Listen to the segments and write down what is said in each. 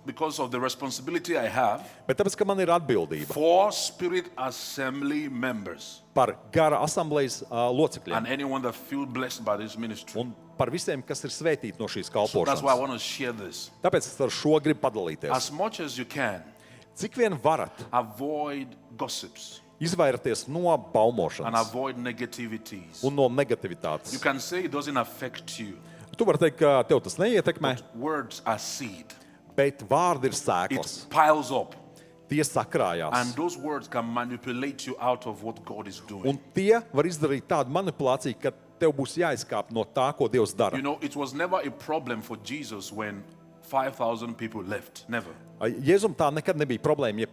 because of the responsibility I have Bet tāpēc, ka man ir atbildība for Spirit Assembly members par gara asamblejas locekļiem and anyone that feel blessed by this ministry. un par visiem, kas ir svētīti no šīs So that's why I kalpošanas. want to share this. Tāpēc es ar šo gribu padalīties. As much as you can, Cik vien varat avoid gossips izvairieties no and baumošanas avoid negativities. un no You negativitātes. can say it doesn't affect you. Tu vari teikt, ka tev tas neietekmē, Words are seed. bet vārdi ir It sēklas. piles up. Tie sakrājās. And those words can manipulate you out of what God is doing. Un tie var izdarīt tādu manipulāciju, ka tev būs jāizkāp no tā, ko Dievs dara. You know, it was never a problem for Jesus when 5,000 people left. Never. Jēzum tā nekad nebija problēma, ja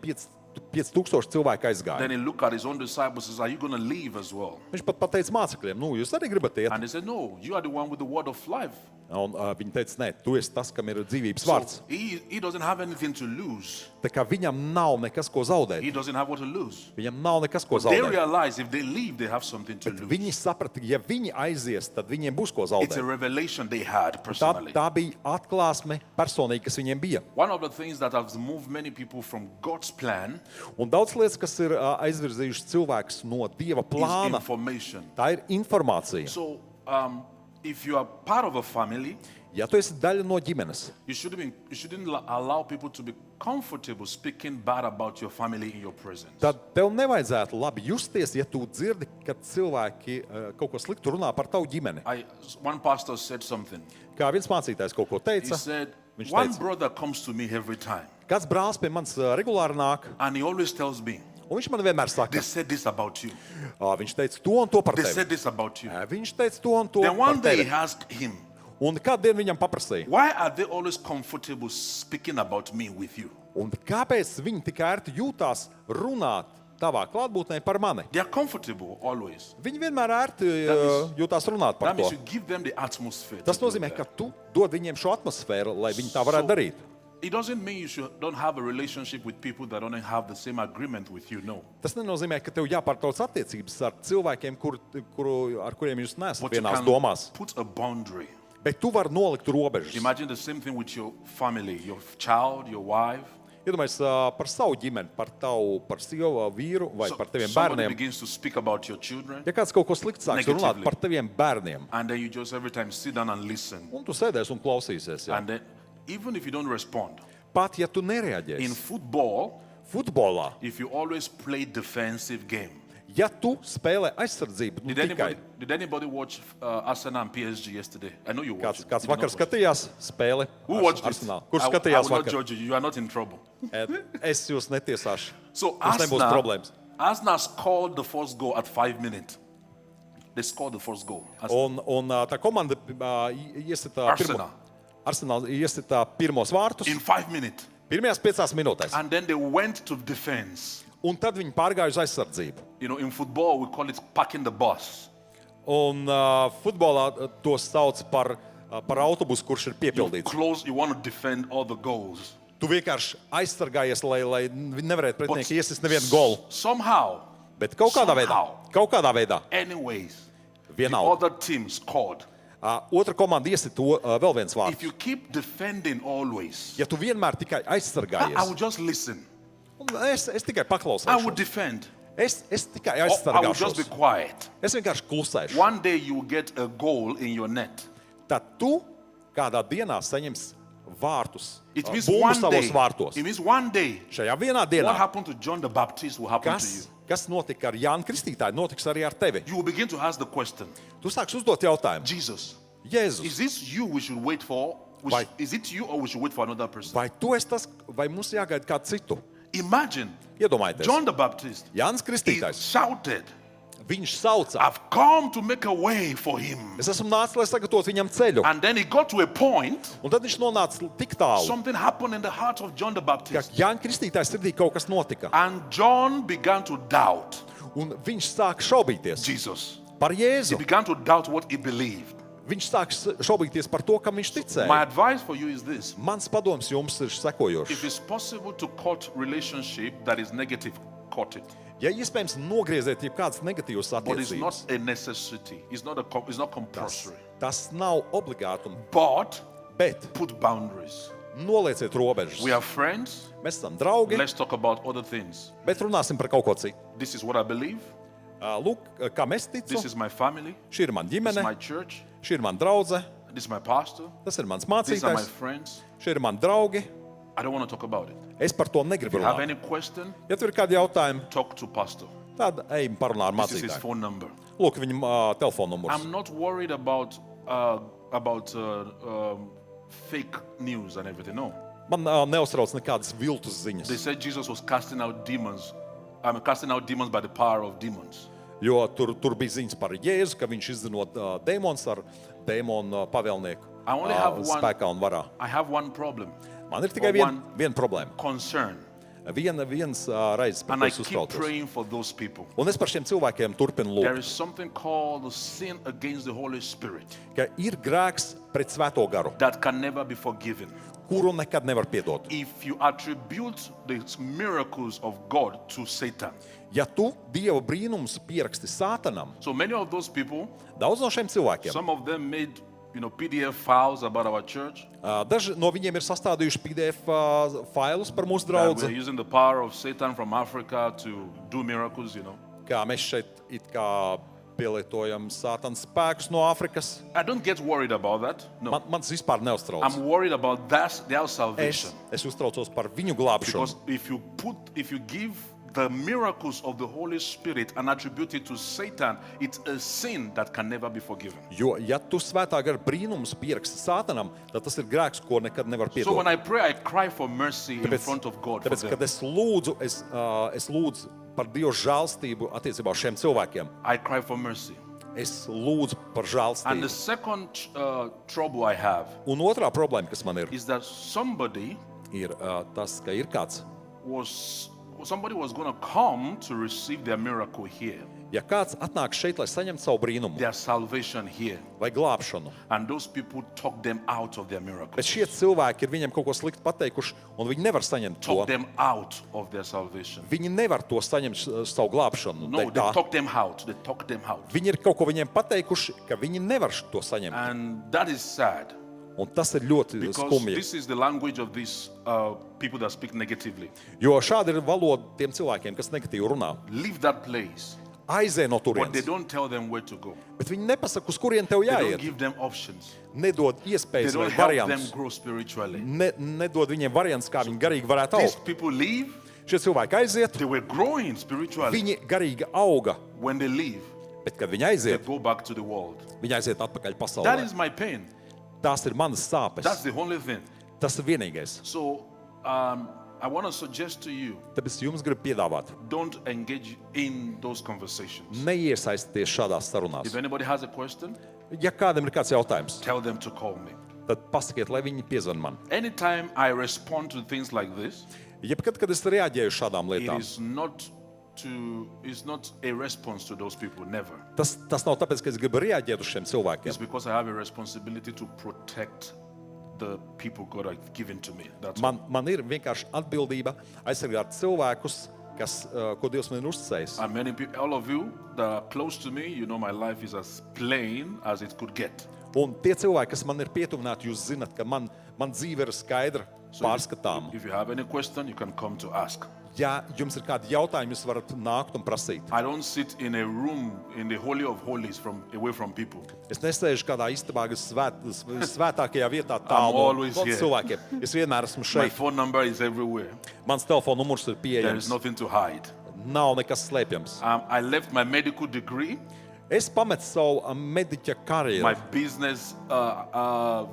5000 cilvēku aizgāja. Then he looked at his own disciples and said, are you going to leave as well? Viņš pat pateica mācekļiem, jūs arī gribat iet. And they said, no, you are the one with the word of life. Un viņi teica, nē, tu esi tas, kam ir dzīvības So vārds. he doesn't have anything to lose. Tā kā viņam nav nekas, ko zaudēt. He doesn't have what to lose. Viņam nav nekas, ko They zaudēt. realize if they leave, they have something to lose. Viņi saprata, ja viņi aizies, tad viņiem būs ko It's a zaudēt. revelation they had Tā, personally. tā bija atklāsme personīgi, kas viņiem bija. One of the things that has moved many people from God's plan Un daudz lietas, kas ir aizvirzījušas cilvēkus no Dieva is plāna, information. tā ir informācija. So if you are part of a family, Ja tu esi daļa no ģimenes, you shouldn't allow people to be comfortable speaking bad about your family in your presence. tad tev nevajadzētu labi justies, ja tu dzirdi, ka cilvēki kaut ko sliktu runā par tavu ģimeni. One pastor said something. Kā viens mācītājs kaut ko He teica, said, viņš one teica, brother comes to me every time, kāds brālis pie manis regulāri nāk, and he always tells me, un viņš man vienmēr they saka, said this about you. viņš teica to un to par They tevi. said this about you. Viņš teica to un to Then par one day he tevi. asked him, Un kādien viņam paprasīja? why are they always comfortable speaking about me with you? Un kāpēc viņi tik ērti jūtās runāt tavā klātbūtnē par mani? They are comfortable always. Viņi vienmēr ērti jūtās runāt par That means to. you give them the atmosphere. to Tas do nozīmē, that. ka tu dod viņiem šo atmosfēru, lai viņi tā varētu darīt. It doesn't mean don't have a relationship with people that don't have the same agreement with you. No. Tas nenozīmē, ka tev jāpārtrauc attiecības ar cilvēkiem, ar kuriem jūs neesat But you vienās can domās. put a boundary. Bet tu vari nolikt robežas. Imagine the same thing with your family, your child, your wife. Iedomājies par savu ģimeni, par sievu, vīru vai So par taviem somebody bērniem. begins to speak about your children, Ja kāds kaut ko sliktu sāks runāt Negatively. par taviem bērniem, and then you just every time sit down and listen. un tu sēdēsi un klausīsies. Ja? And then, even if you don't respond, Pat ja tu in nereaģēsi football, futbolā, if you always play defensive game. ja tu spēlē aizsardzību, nu, tikai Did anybody watch Arsenal and PSG yesterday? I know you watched. kāds it. You did vakar not watch it. skatījās spēli Who watched it? Arsenal. Kurš I skatījās will not vakar? judge you. You are not in trouble. Es jūs netiesāšu. So Mums nebūs problēmas. Arsenal scored the first goal at 5 minutes. They scored the first goal. Un tā komanda iesita Arsenal iesita pirmos vārtus In 5 minutes. pirmajās 5 minūtēs. And then they went to defense. Un tad viņi pārgāja uz aizsardzību. You know, in football, we call it parking the bus. Un futbolā to sauc par autobusu, kurš ir piepildīts. You want to defend all the goals. Tu vienkārši aizsargājies, lai nevarētu pretinieki iesist nevienu golu. Somehow, Bet kaut kādā veidā, anyways, the vienalga. other team scored. Otra komanda iesita to vēl viens If vārds. you keep defending always, Ja tu vienmēr tikai I aizsargājies, will just listen. un es tikai I will paklausīšu. defend. Es tikai Or I will just be aizsargāšos. quiet. Es vienkārši klusēšu. One day you will get a goal in your net. Tad tu kādā dienā saņemsi vārtus, It means bumbu one savos day. vārtos. It means one day. Šajā vienā What dienā, happened to John the Baptist will happen to you. kas notika ar Jānu Kristītāju, notiks arī ar tevi. You will begin to ask the question, Tu sāksi uzdot jautājumu. Jesus, Jēzus, is this you we should wait for? Vai- Is it you or we should wait for another person? vai tu esi tas, vai mums jāgaida kādu citu? Imagine Iedomājieties, John the Baptist. Jānis He Kristītājs, shouted, viņš sauca, I've come to make a way for him. es esmu nācis, lai sagatavotu viņam ceļu. And then he got to a point, Un tad viņš nonāca tik tālu, something happened in the heart of John the ka Baptist. Jānis Kristītājs sirdī kaut kas notika. And John began to doubt Un viņš sāka šaubīties Jesus. par He Jēzu. began to doubt what he believed. Viņš sāka šaubīties par to, kam viņš My ticēja. advice for you is this. Mans padoms jums ir If sekojošs. it's possible to cut relationship that is negative, cut it. Ja iespējams nogrieziet jebkādas negatīvas But it's not attiecības, a necessity. It's not compulsory. tas nav obligātums, But bet put boundaries. nolieciet robežas. We are friends. Mēs esam draugi, Let's talk about other things. bet runāsim par kaut ko citu. This is what I believe. Lūk, kā mēs This ticam, is my family. šī ir mana This is ģimene, my church. šī ir mana draudze, This is my pastor. tas ir mans These are my mācītājs, friends. šie ir mani draugi. I don't want to talk about it. Es par to negribu If you have runāt. any question, Ja tur ir kādi jautājumi, talk to pastor. tad ejam parunā ar This is his mācītāju. phone number. Lūk, viņam telefona numurs. I'm not worried about fake news and everything. No. Man neuztrauc nekādas viltus They ziņas, said Jesus was casting out demons. Casting out demons by the power of demons. jo tur bija ziņas par Jēzu, ka viņš izzinot dēmonus ar dēmonu pavēlnieku I only have one- spēkā un varā. I have one problem. Man ir tikai Or viena problēma. concern. Viens reizes, par And ko I es keep uztraucos. praying for those people. Un es par šiem cilvēkiem turpinu There lūgt, is something called the sin against the Holy Spirit ka ir grēks pret svēto garu, that can never be forgiven. kuru nekad nevar piedot. If you attribute the miracles of God to Satan. Ja tu Dieva brīnums pieraksti Sātanam, So many of those people, daudz no šiem cilvēkiem, some of them made PDF files about our church. daži no viņiem ir sastādījuši PDF failus par mūsu And we're draugu, using the power of Satan from Africa to do miracles. kā mēs šeit it kā pielietojam Sātana spēkus no Āfrikas. I don't get worried about that. No. Man tas vispār neuztrauc. I'm worried about their salvation. Es uztraucos par viņu glābšanu. Because if you give the miracles of the Holy Spirit and attribute it to Satan, it's a sin that can never be forgiven. Jo, ja tu svētā gara brīnumus pieraksti Sātanam, tad tas ir grēks, ko nekad nevar So when piedot. I pray, I cry for mercy in front of God. For Tāpēc, them. kad es lūdzu par Dieva žēlstību attiecībā uz šiem cilvēkiem, I cry for mercy. es lūdzu par And the žēlstību. second trouble I have Un otrā problēma, kas man ir is that somebody tas, ka ir kāds. Somebody was going to come to receive their miracle here, Ja kāds atnāk šeit, lai saņemtu savu brīnumu their salvation here, vai glābšanu, and those people talk them out of their miracle, bet šie cilvēki ir viņiem kaut ko sliktu pateikuši, un viņi nevar saņemt to. talk them out of their salvation. Viņi nevar to saņemt savu glābšanu. No, they Tā. talk them out. They talk them out. Viņi ir kaut ko viņiem pateikuši, ka viņi nevar to saņemt. And that is sad Un tas ir ļoti because skumji. this is the language of these people that speak negatively. Jo šāda ir valoda tiem cilvēkiem, kas negatīvi runā. Leave that place, Aizej no but they turienes. don't tell them where to go. Bet viņi nepasaka, uz kurien tev They don't jāiet. give them options. Nedod They iespējas vai don't help them variantus. grow spiritually. Nedod viņiem variants, kā viņi garīgi varētu These augt. people leave. Šie cilvēki aiziet, They were growing spiritually. viņi garīgi auga, When they leave, bet kad viņi they aiziet, go back to the world. viņi aiziet atpakaļ That pasaulē. is my pain. Tās ir manas That's sāpes. the only thing. Tas ir vienīgais. So I want to suggest to you, Tāpēc jums gribu piedāvāt, don't engage in those conversations. neiesaisties šādās If sarunās. anybody has a question, Ja kādam ir kāds jautājums, tell them to call me. tad pasakiet, lai viņi piezvan man. Anytime I respond to things like this, Jebkad, kad es reaģēju uz šādām it lietām, is not a response to those people. Never. tas nav tāpēc, ka es gribu reaģēt uz šiem It's cilvēkiem. because I have a responsibility to protect the people God has given to me. That's all. Man ir vienkārši atbildība aizsargāt cilvēkus, ko Dievs man ir uzticējis. And many people, all of you that are close to me, you know my life is as plain as it could get. Un tie cilvēki, kas man ir pietuvināti, jūs zinat, ka man dzīve ir skaidra, pārskatāma. If you have any question, you can come to ask. Ja jums ir kādi jautājumi, jūs varat nākt un prasīt. I don't sit in a room in the Holy of Holies away from people. Es nesēžu kādā istabā, kas svētākajā vietā tālu always no here. cilvēkiem. Es vienmēr esmu My šeit. phone number is everywhere. Mans telefona numurs ir There is pieejams. nothing to hide. Nav nekas slēpjams. I left my medical degree, Es pametu savu mediķa my karjeru. business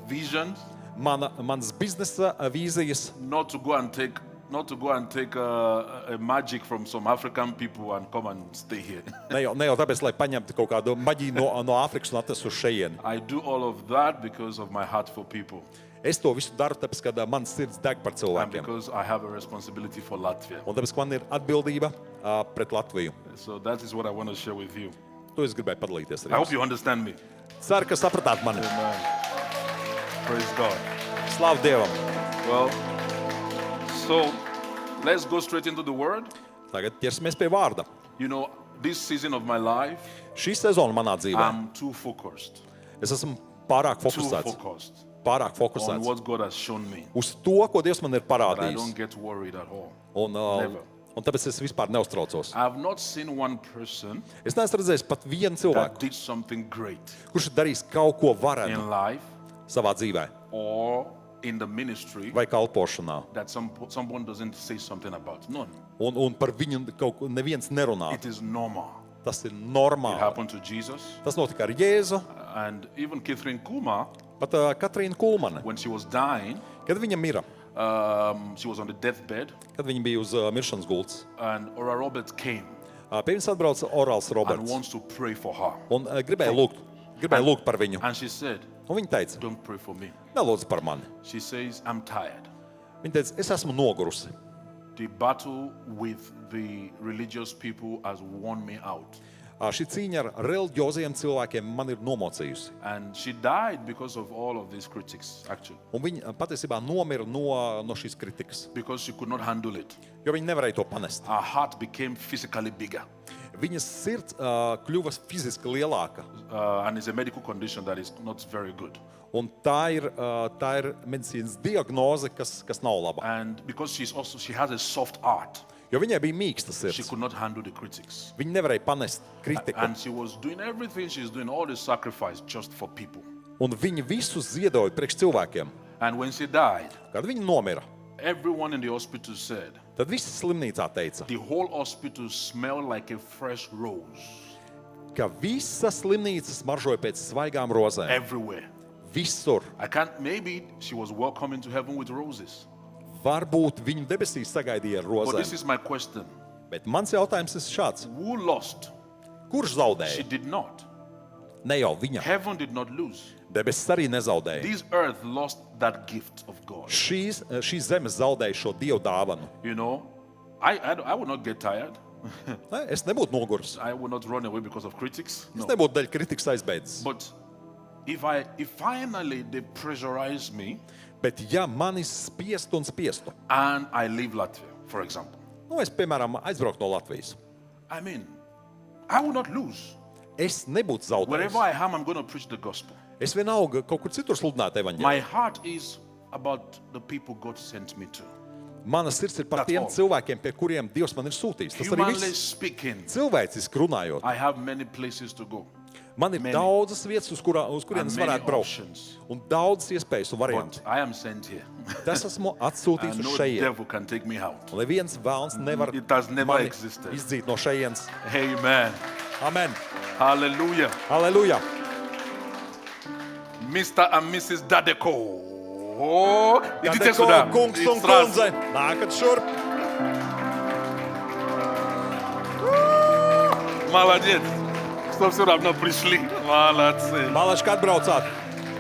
visions, Mans biznesa vīzijas, not to go and take a magic from some African people and come and stay here. ne jau tāpēc, lai paņemtu kaut kādu maģiju no Āfrikas un atvestu uz šejieni. I do all of that because of my heart for people Es to visu daru, tāpēc, ka mans sirds deg par and cilvēkiem. because I have a responsibility for Latvia. Un tāpēc, ka man ir atbildība pret Latviju. So that is what I want to share with you. To es gribēju padalīties ar I hope jums. you understand me. Ceru, ka sapratāt mani. Amen. Praise God. Slavu Dievam! Well, so let's go straight into the word. Tagad ķersimies pie vārda. You know, this season of my life, Šī sezona manā dzīvē. I'm too focused. Es esmu pārāk Too fokusēts. focused. pārāk on fokusēts what God has shown me. uz to, ko Dievs man ir But I parādījis. don't get worried at all. Un tāpēc es vispār neuztraucos. I have not seen one person Es neesmu redzējis pat vienu that cilvēku, did something great kurš ir darījis kaut ko varenu in life savā dzīvē or in the ministry vai kalpošanā. that someone doesn't say something about. None. Un par viņu kaut ko neviens nerunā. It is normal. Tas ir It normāli. happened to Jesus. Tas notika ar Jēzu. And even Catherine Kuma, Pat Katrīna Kulmane, when she was dying, kad viņa mira, she was on the deathbed, kad viņa bija uz miršanas gultas, and Ora Roberts came pie viņas atbrauca Orāls and Roberts wants to pray for her. un gribēja lūgt par viņu. And she said, Un viņa teica, don't pray for me. nelūdz par mani. She says, I'm tired. Viņa teica, es esmu nogurusi. The battle with the religious people has worn me out. Šī cīņa ar reliģioziem cilvēkiem man ir nomocījusi. And she died because of all of these critics, actually, Un viņa patiesībā nomira no šīs kritikas, because she could not handle it. jo viņa nevarēja to panest. Her heart became physically bigger. Viņas sirds kļuva fiziski lielāka. And it's a medical condition that is not very good. Un tā ir medicīnas diagnoze, kas nav laba. And because she has a soft heart, Jo viņai bija mīksta she sirds. could not handle the critics. Viņa nevarēja panest kritiku. And she was doing everything she's doing, all the sacrifice just for people. Un viņa visu ziedoja priekš cilvēkiem. And when she died, Kad viņa nomira, everyone in the hospital said, tad visi slimnīcā teica, the whole hospital smelled like a fresh rose ka visa slimnīca smaržoja pēc svaigām rozēm. everywhere. Visur. Maybe she was welcome into heaven with roses. Varbūt viņu debesīs sagaidīja ar But this rozēm. is my question. Bet mans jautājums ir šāds. Who lost? Kurš She zaudēja? did not. Ne jau viņa. Heaven did not lose. Debesis arī nezaudēja. This earth lost that gift of God. Šī zeme zaudēja šo Dievu dāvanu. You know, I would not get tired. Ne, es nebūtu noguris. I would not run away because of critics. Es No. nebūtu daļa kritikas aizbēdzis. But if finally they pressurize me Bet ja mani spiestu un spiestu, and I leave Latvia, for example, es, piemēram, aizbrauktu no Latvijas, I mean, I will not lose. es nebūtu Wherever zaudējis. I am, I'm going to preach the gospel. Es vienalga kaut kur citur sludinātu evaņģēliju. My heart is about the people God sent me to. Mana sirds ir par That's tiem all. cilvēkiem, pie kuriem Dievs man ir sūtījis. Tas arī Humanly viss. speaking, Cilvēciski runājot, I have many places to go. man ir Many. daudzas vietas, uz kuriem And es many varētu braukt. options. Un daudzas iespējas un But varianti. I am sent here. Tas esmu atsūtīts And uz no šejienes. devil can take me out. Lai viens vēlns nevar It has never mani existed. izdzīt no šejienes. Amen. Amen. Hallelujah. Aleluja. Mr. and Mrs. Dadeko. Oh, it is Kadeko, Sudan. kungs un It's trans- kundze, nākat šurp. Молодец. Стоп, все равно пришли. Молодцы. Malači, kad braucāt?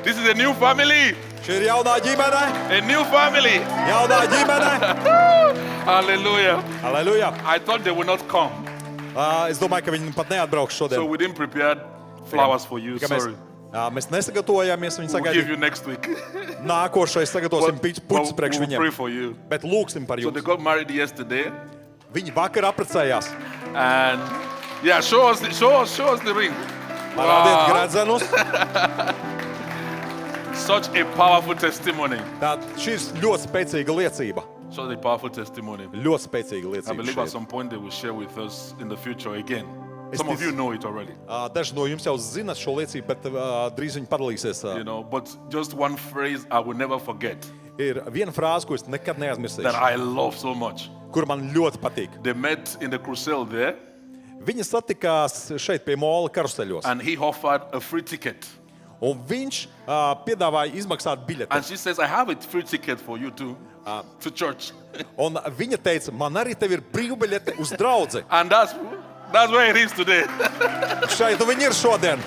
This is a new family. Šī ir jaunā ģimene. A new family. Jaunā ģimene. Hallelujah. Aleluja. I thought they would not come. Es domāju, ka viņi pat neatbrauks So šodien. we didn't prepare flowers for you. Tikai Sorry. Mēs nesagatavojāmies, viņi We'll give sagaidīja. you next week. Nākošais sagatavosim But puķus priekš we'll pray viņiem. for you. Bet lūksim par So they jums. got married yesterday. Viņi vakar apprecējās. And yeah, show us the ring. Parādiet Wow. gredzenus. Such a powerful testimony. Tā šī ir ļoti spēcīga liecība. Such a powerful testimony. Ļoti spēcīga I believe liecība. at some point they will share with us in the future again. Is Some of this- you know it already, Daži no jums jau zina šo liecību, bet drīz viņi padalīsies. you know. But just one phrase I will never forget Ir viena frāze, ko es nekad that neaizmirsīšu, I love so much. kur man ļoti patīk. They met in the crusade there, Viņi satikās šeit pie Mola karuseļos, and he offered a free ticket. un viņš piedāvāja izmaksāt biļeti. And she says, "I have a free ticket for you to church." Un viņa teica, man arī tev ir brīvbiļete uz draudzi. And that's where it is today. Šeit viņi ir šodien.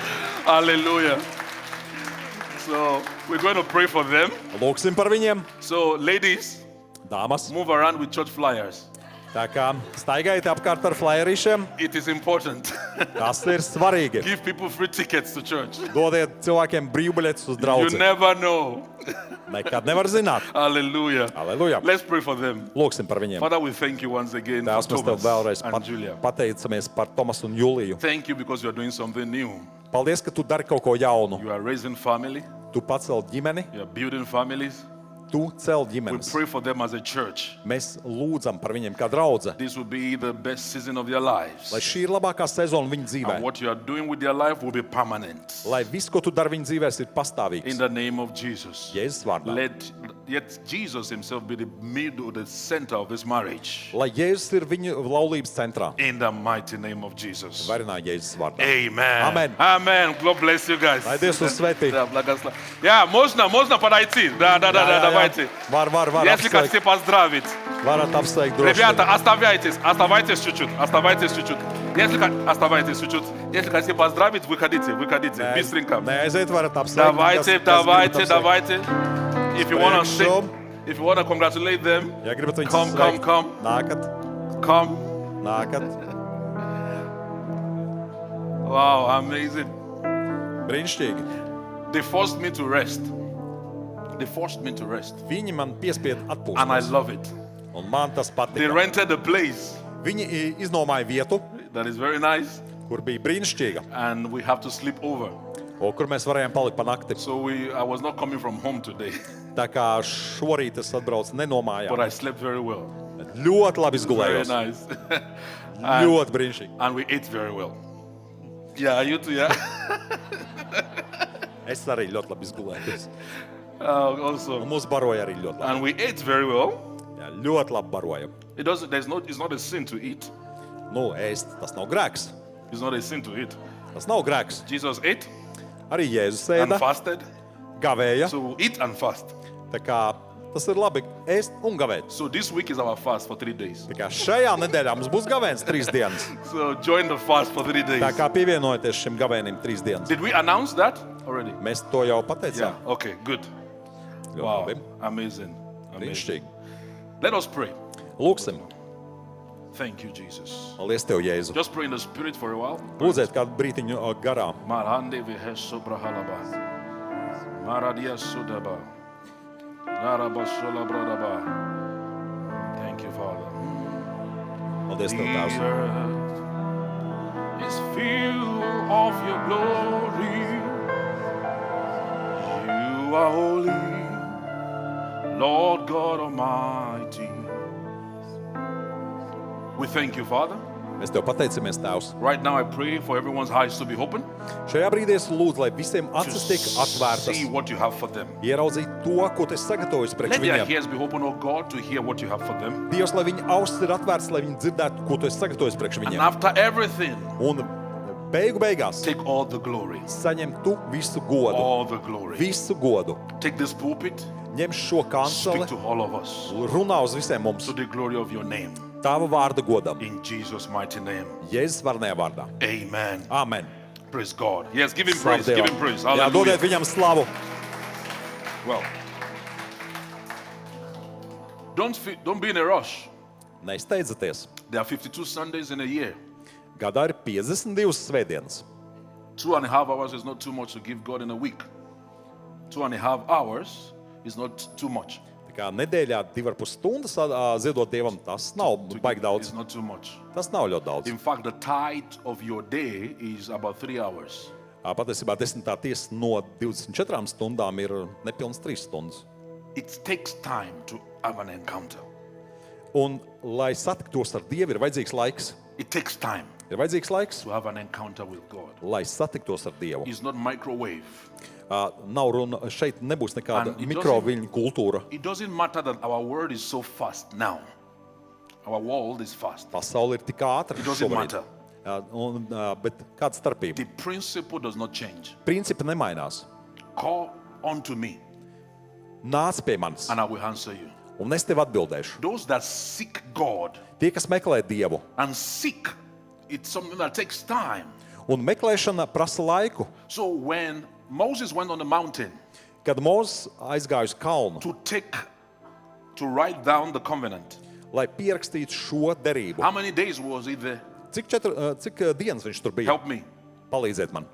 Hallelujah. So we're going to pray for them. Lūksim par viņiem. So ladies, Dāmas, move around with church flyers. tā kā staigājiet apkārt ar flyerīšiem, It is important. tas ir svarīgi. Give people free tickets to church. Dodiet cilvēkiem brīvbiļetes uz You draudzi. never know. Nekad nevar zināt. Hallelujah. Aleluja. Let's pray for them. Lūksim par viņiem. Father, we thank you once again Tēvs, for mēs tev vēlreiz Thomas and Julia. pateicamies par Tomasu un Juliju. Thank you because you're doing something new. Paldies, ka tu dari kaut ko jaunu. You are raising family. Tu pacel ģimeni, You're building families. tu cel We ģimenes. pray for them as a church. Mēs lūdzam par viņiem kā draudze, This will be the best season of their lives. lai šī ir labākā sezona viņu dzīvē. And what you are doing with their life will be permanent. Lai viss, ko tu dari viņu dzīvēs, ir In pastāvīgs. the name of Jesus. Jēzus vārdā. Yet Jesus himself be the middle, the center of this marriage. Lai Jēzus ir viņu laulības centrā. In the mighty name of Jesus. Varinā Jēzus vārdā. Amen. Amen. Amen. God bless you guys. Lai Dievs jūs svētī. Yeah, можно подойти. Да, давайте. Var Если apsveikt. хотите поздравить. Varat apsveikt droši. Ребята, оставайтесь чуть-чуть. Оставайтесь чуть-чуть. Если хотите поздравить, выходите. Быстренько. Neaiziet, varat apsveikt. Давайте. If you want to sing, Priekšsum. if you want to congratulate them, Ja gribat viņus Come. sveikt, nākat. Nākat. Wow, amazing. Brīnišķīgi. They forced me to rest. Viņi man piespied And I atpūsties. love it. Un man tas They patika. rented a place Viņi iznomāja vietu, that is very nice, kur bija brīnišķīga, and we have to sleep over. kur mēs varējām palikt pa nakti. So I was not coming from home today, Tā kā šorīt es atbraucu but nenomājā. I slept very well. Ļoti labi Very izgulējos. nice. Ļoti brīnišķīgi. And we ate very well. Yeah, you too, yeah? Es arī ļoti labi izgulējos. Also. Un mūs baroja arī ļoti labi. And we ate very well. Jā, ļoti labi baroja. It's not a sin to eat. Nu, ēst, tas nav grēks. It's not a sin to eat. Tas nav grēks. Jesus ate Arī Jēzus and ēda, fasted. gavēja. So we'll eat and fast. Tā kā tas ir labi ēst un gavēt. So this week is our fast for 3 days. Tā kā šajā nedēļā mums būs gavēns 3 dienas. So join the fast for 3 days. Tā kā pievienojieties šim gavēnim 3 dienas. Did we announce that already? Mēs to jau Yeah. pateicām. Okay, good. Ļoti Wow. labi. Amazing. Brīnišķīgi. Let us pray. Lūksim. Thank you, Jesus. Paldies Tev, Jēzu. Just pray in the spirit for a while. Lūdziet kādu brītiņu garā. Marande veheso brahalaba. Maradia sudaba. Narabasola bradaba. Thank you, Father. Paldies Tev, The Tēvs. earth is filled of your glory. You are holy, Lord God Almighty. We thank you, Father. Mēs Tev pateicamies, Tēvs. Right now, I pray for everyone's eyes to be open Šajā brīdī es lūdzu, lai visiem to acis tiek atvērtas, see what you have for them. ieraudzīt to, ko Tu esi sagatavojis priekš Let their viņiem. ears be open, oh God, to hear what you have for them. Dievs, lai viņu ausis ir atvērts, lai viņi dzirdētu, ko Tu esi sagatavojis priekš And viņiem. after everything, Un beigās take all the glory. saņem Tu visu godu. All the glory. Visu godu. Take this pulpit, Ņem šo speak kanceli, to all of us runā uz visiem mums. to the glory of your name. Tava vārda godam. In Jesus' mighty name. Jēzus varnajā vārdā. Amen. Amen. Praise God. Yes, give him Slavu praise. Give Dievam. him praise. Jā, Hallelujah. dodiet viņam slavu. Well, don't be in a rush. Nesteidzieties. There are 52 Sundays in a year. Gadā ir 52 svētdienas. 2.5 hours is not too much to give God in a week. 2.5 hours is not too much. Tā kā nedēļā 2,5 stundas ziedot Dievam, tas nav baigi daudz. It's not too much. Tas nav ļoti daudz. In fact, the tithe of your day is about 3 hours. Patiesībā 10. tiesa no 24 stundām ir nepilnas 3 stundas. It takes time to have an encounter. Un, lai satiktos ar Dievu, ir vajadzīgs laiks. It takes time Ir vajadzīgs laiks, to have an encounter with God. lai satiktos ar Dievu. It's not microwave. Nav runa, šeit nebūs nekāda And it mikroviļņu kultūra. It doesn't matter that our world is so fast now. Our world is fast. Pasaule ir tik ātra It doesn't šobrīd. matter. Bet kāda starpība? The principle does not change. Principi nemainās. Call unto me Nāc pie manis, and I will answer you. un es tev atbildēšu. Those that seek God Tie, kas meklē Dievu, and seek, it's something that takes time. un meklēšana prasa laiku. So when Moses went on the mountain Kad Mūzes aizgāja uz kalnu, to write down the covenant, lai pierakstītu šo derību, how many days was he there? cik dienas viņš tur bija? Help me. Palīdziet man.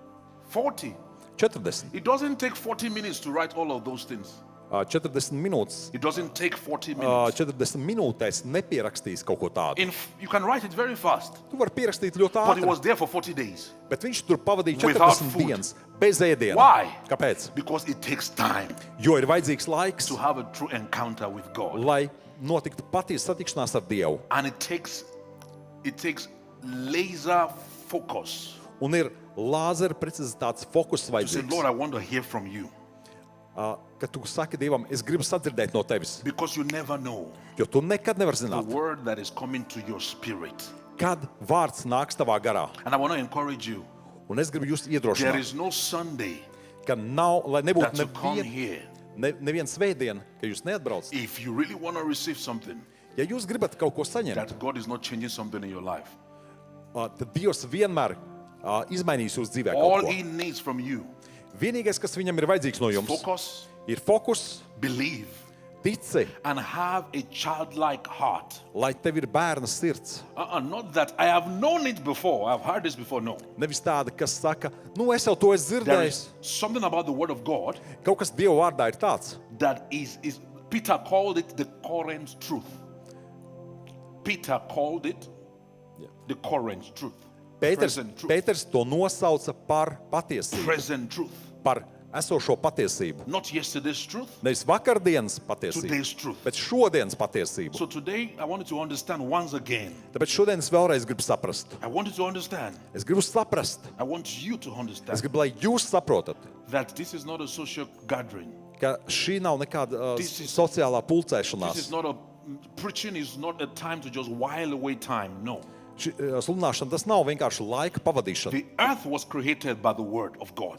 40. 40. It doesn't take 40 minutes to write all of those things. 40 minūtes. It doesn't take 40 minutes. 40 minūtēs nepierakstīs kaut ko tādu. You can write it very fast, Tu vari pierakstīt ļoti but he ātri, was there for 40 days. bet viņš tur pavadīja Without 40 food. dienas bez ēdiena. Why? Kāpēc? Because it takes time Jo ir vajadzīgs laiks, to have a true encounter with God. lai notiktu patiesa satikšanās ar Dievu. And it takes laser focus. Un ir lāzera precizitātes fokus To say, vajadzīgs. Lord, I want to hear from you. Kad tu saki Dievam, es gribu sadzirdēt no tevis, Because you never know jo tu nekad nevari the zināt, word that is coming to your spirit. kad vārds nāks tavā garā. And I want to encourage you. Un es gribu jūs There iedrošināt, is no Sunday ka nav, lai that nebūtu you come neviena here. neviena svētdiena, ka jūs neatbraucat. If you really want to receive something, Ja jūs gribat kaut ko saņemt, that God is not changing something in your life. tad Dievs vienmēr izmainīs jūsu dzīvē All kaut ko. he needs from you, Vienīgais, kas viņam ir vajadzīgs no jums, focus, ir fokus, believe, tici, and have a childlike heart. lai tev ir bērna sirds. Not that I have known it before. I've heard this before. No. Nevis tāda, kas saka, nu es jau to esmu There dzirdējis. is something about the word of God Kaut kas Dieva vārdā ir tāds. that is Peter called it the current truth. Peter called it the current truth. Present truth. Pēters to nosauca par patiesību, Present truth. par esošo patiesību. Not yesterday's truth, Nevis vakardienas patiesību, today's truth. bet šodienas patiesību. So today I want you to understand once again. Tāpēc šodien es vēlreiz gribu saprast. I want you to understand. Es gribu saprast. I want you to Es understand gribu, lai jūs saprotat, that this is not a social gathering. ka šī nav nekāda This is- sociālā This pulcēšanās. is not preaching is not a time to just while away time. No. Sludināšana tas nav vienkārši laika pavadīšana. The earth was created by the word of God.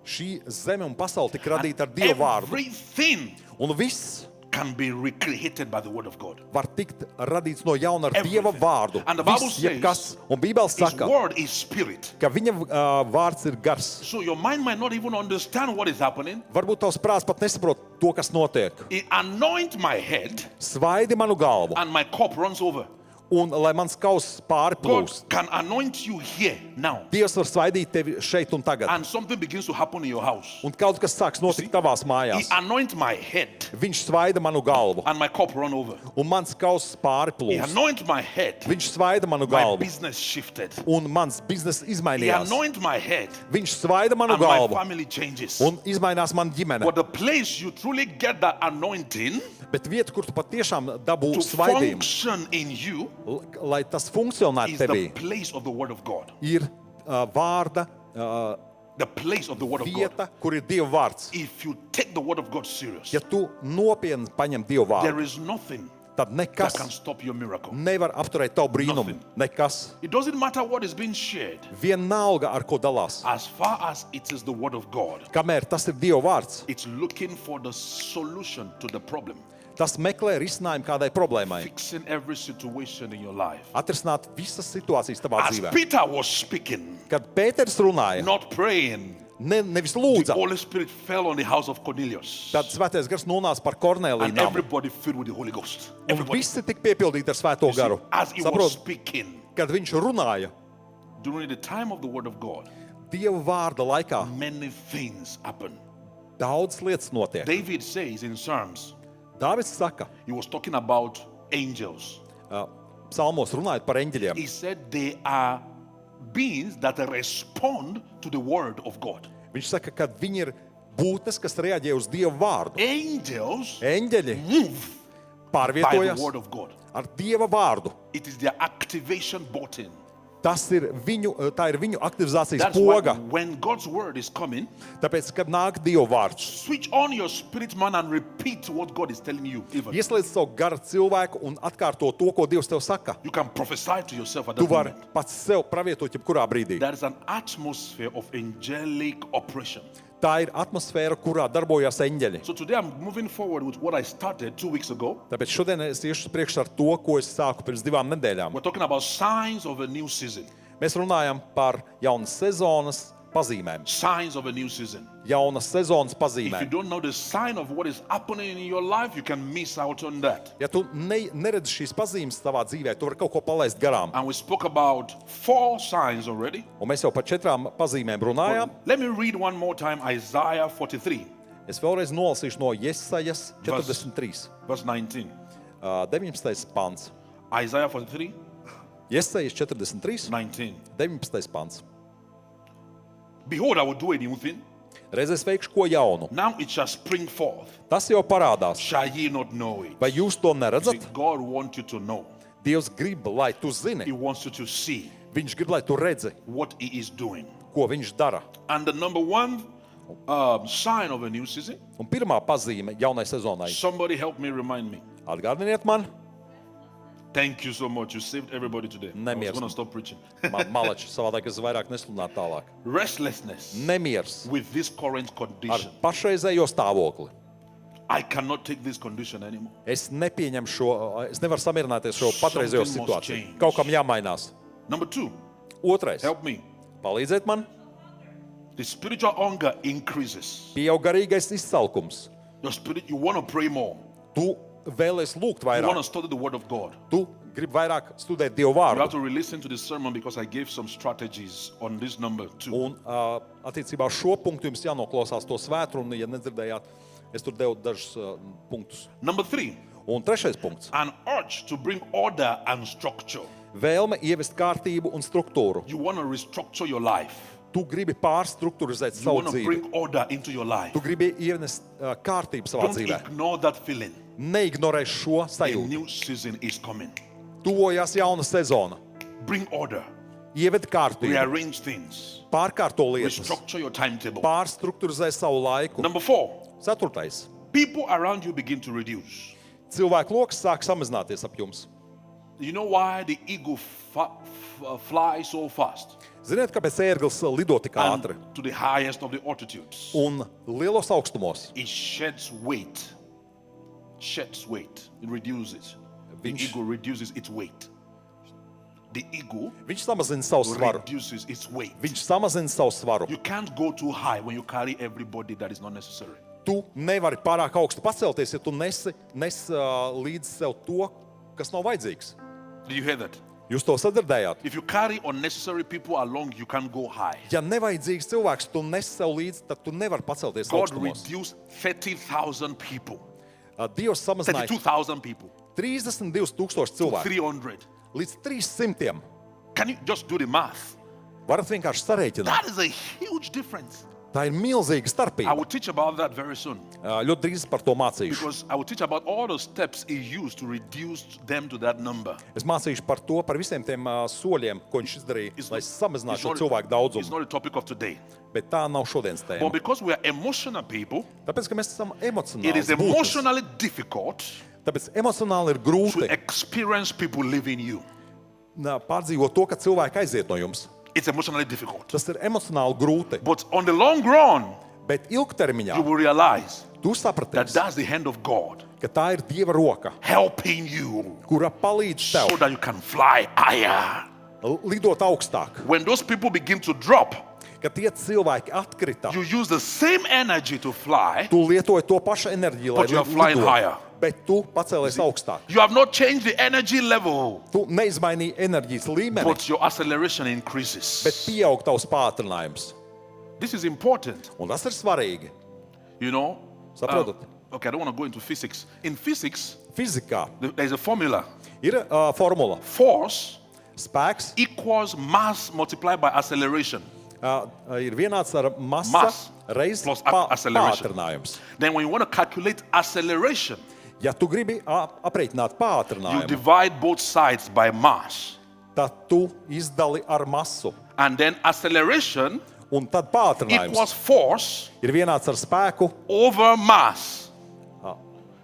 Šī zeme un pasaule tika And radīta ar Dieva vārdu. everything Un viss can be recreated by the word of God. var tikt radīts no jauna ar Everything. Dieva vārdu. And the Bible Viss, jebkas. says Un Bībele His saka, word is spirit. ka viņa vārds ir gars. So your mind might not even understand what is happening. Varbūt tavs prāts pat nesaprot to, kas notiek. It anoint my head Svaidi manu galvu, and my cup runs over. un lai mans kauss pāri God plūst. can anoint you here now. Dievs var svaidīt tevi šeit un tagad. And something begins to happen in your house. Un kaut kas sāks notikt tavās He mājās. anoint my head Viņš svaida manu galvu, and my cup run over. un mans kauss pāri He plūst. anoint my head. Viņš svaida manu My galvu, business shifted. un mans bizness He izmainījās. anoint my head Viņš svaida manu and my galvu, family changes. un izmainās man ģimene. But the place you truly get that anointing Bet vieta, kur tu patiešām dabū to svaidījumu, function in you lai tas funkcionētu is the tevī, place of the word of God. ir vārda The place of the word of God. vieta, kur ir Dieva vārds. If you take the word of God serious, Ja tu nopietni paņem Dieva vārdu, there is nothing tad that nekas can stop your miracle. nevar apturēt tavu brīnumu. Nothing. Nekas. It doesn't matter what is being shared Vienalga, ar ko dalās. as far as it is the word of God. Kamēr tas ir Dieva vārds, It's looking for the solution to the problem, tas meklē risinājumu kādai problēmai. fixing every situation in your life. Atrisināt visas situācijas tavā As dzīvē. Peter was speaking, Kad Pēters runāja, not praying, nevis the lūdza, Holy Spirit fell on the house of Cornelius. tad svētais gars nonāca par Korneliju And namu. everybody filled with the Holy Ghost. Un Everybody. visi tika piepildīti ar svēto garu. As he was Saprot, speaking, kad viņš runāja during the time of the word of God, Dieva vārda laikā, many things happen. daudz lietas notiek. David says in Psalms, Dāvids saka, he was talking about angels. psalmos runājot par eņģeļiem, He said they are beings that respond to the word of God. viņš saka, ka viņi ir būtnes, kas reaģē uz Dieva vārdu. Angels Eņģeļi move by the pārvietojas word of God. ar Dieva vārdu. It is their activation button. Tā ir viņu aktivizācijas That's why poga. when God's word is coming, Tāpēc, kad nāk Dieva vārds, switch on your spirit man and repeat what God is telling you. Even ieslēdz savu garu cilvēku un atkārto to, ko Dievs tev saka. you can prophesy to yourself at Tu that vari moment. pats sev pravietot jebkurā brīdī. There is an atmosphere of angelic operation. Tā ir atmosfēra, kurā darbojas eņģeļi. So today I'm moving forward with what I started 2 weeks ago. Tāpēc šodien es iešu uz priekšu ar to, ko es sāku pirms 2 nedēļām. We're talking about signs of a new season. Mēs runājam par jaunas sezonas pazīmēm. Signs of a new season. Jaunas sezonas If you pazīmēm. don't know the sign of what is happening in your life, you can miss out on that. Ja tu neredzi šīs pazīmes savā dzīvē, tu vari kaut ko palaist garām. And we spoke about 4 signs already. Un mēs jau par 4 pazīmēm runājām. Let me read one more time Isaiah 43. Es vēlreiz nolasīšu no Jesajas 43. Verse 19. 19. pants. Isaiah 43, Jesajas 43. 19. 19. pants. Behold, I will do a new thing. Reiz es veikšu ko jaunu. Now it shall spring forth. Tas jau parādās. Shall ye not know it? Vai jūs to See, neredzat? God wants you to know. Dievs grib, lai tu zini. He wants you to see Viņš grib, lai tu redzi, what He is doing. ko viņš dara. And the number one sign of a new season, Un pirmā pazīme jaunai sezonai. somebody help me, remind me. Atgādiniet man, Thank you so much. You saved everybody today. I was Nemiers. going to stop preaching. malači, savādāk es vairāk nesludinātu tālāk. Restlessness Nemiers with this current ar condition. pašreizējo stāvokli. I cannot take this condition anymore. Es nepieņemu šo, es nevaru samierināties šo patreizējo Something must situāciju. change. Kaut kam jāmainās. Number two, Otrais, help me. palīdziet man, The spiritual hunger increases. pieaug garīgais izsalkums. Your spirit, you want to pray more. Tu vēlies lūgt You want to vairāk. study the Word of God. Tu gribi vairāk studēt Dievu You have vārdu. to re-listen to the sermon because I gave some strategies on this number two. Un attiecībā uz šo punktu jums jānoklausās to svētrunu, ja nedzirdējāt. Es tur devu dažus punktus. Number three, Un trešais punkts. an urge to bring order and structure. Vēlme ievest kārtību un struktūru. You want to restructure your life. Tu gribi pārstrukturizēt You savu want to dzīvi. bring order into your life. Tu gribi ievest kārtību savā Don't dzīvē. ignore that feeling. Neignorē šo A sajūtu. new season is coming. Tuvojās jauna sezona. Bring order. Ieved kārtību, Rearrange things. pārkārto lietas, Restructure your timetable. pārstrukturizē savu laiku. Number four, Ceturtais. people around you begin to reduce. Cilvēku lokus sāk samazināties ap jums. You know why the eagle flies so fast Ziniet, kāpēc ērglis lido tik ātri and to the highest of the altitudes? un lielos augstumos? It sheds weight. Sheds weight. It reduces. The Viņš- eagle reduces its weight. The eagle Viņš samazina savu svaru. reduces its weight. Viņš samazina savu svaru. You can't go too high when you carry everybody that is not necessary. Tu nevari pārāk augstu pacelties, ja tu nes līdz sev to, kas nav vajadzīgs. Did you hear that? Jūs to sadzirdējāt? If you carry unnecessary people along, you can't go high. Ja nevajadzīgs cilvēks tu nes sev līdzi, tad tu nevari pacelties God augstumos. reduced 30,000 people, Dievs samazināja 32,000 people, 32,000 cilvēku 300. līdz 300. Can you just do the math? Varat vienkārši sarēķināt. That is a huge difference. Tā ir milzīga I starpība. will teach about that very soon Ļoti drīz par to mācīšu. because I will teach about all the steps he used to reduce them to that number. Es mācīšu par to, par visiem tiem soļiem, ko viņš izdarīja, lai samazinātu šo cilvēku it's daudzumu. not the topic of today. Bet tā nav šodienas But tēma. because we are emotional people, Tāpēc, ka mēs esam it emocionāli. is emotionally difficult Tāpēc emocionāli ir to grūti experience people leaving you. pārdzīvot to, ka cilvēki aiziet no jums. It's emotionally difficult. Tas ir emocionāli grūti. But on the long run, Bet ilgtermiņā you will realize tu that sapratīsi, that's the hand of God ka tā ir Dieva roka, helping you kura palīdz so tev that you can fly higher. lidot augstāk. When those people begin to drop, Kad tie cilvēki atkrita, you use the same energy to fly, tu lietoji to pašu enerģiju, lai but you are flying higher. Bet tu pacēlies augstāk. You have not changed the energy level, Tu neizmainīji enerģijas līmeni, but your acceleration increases. bet pieaug tavs pātrinājums. This is important, Un tas ir svarīgi. you know. Saprotat? Okay, I don't want to go into physics. In physics, Fizikā there's a formula. ir formula. Force Spēks equals mass multiplied by acceleration. Ir vienāds ar masa Mass reiz plus acceleration. pātrinājums. Then when you want to calculate acceleration, Ja tu gribi aprēķināt you pātrinājumu, divide both sides by mass. tad tu izdali ar masu. And then acceleration Un tad pātrinājums equals force ir vienāds ar spēku, over mass.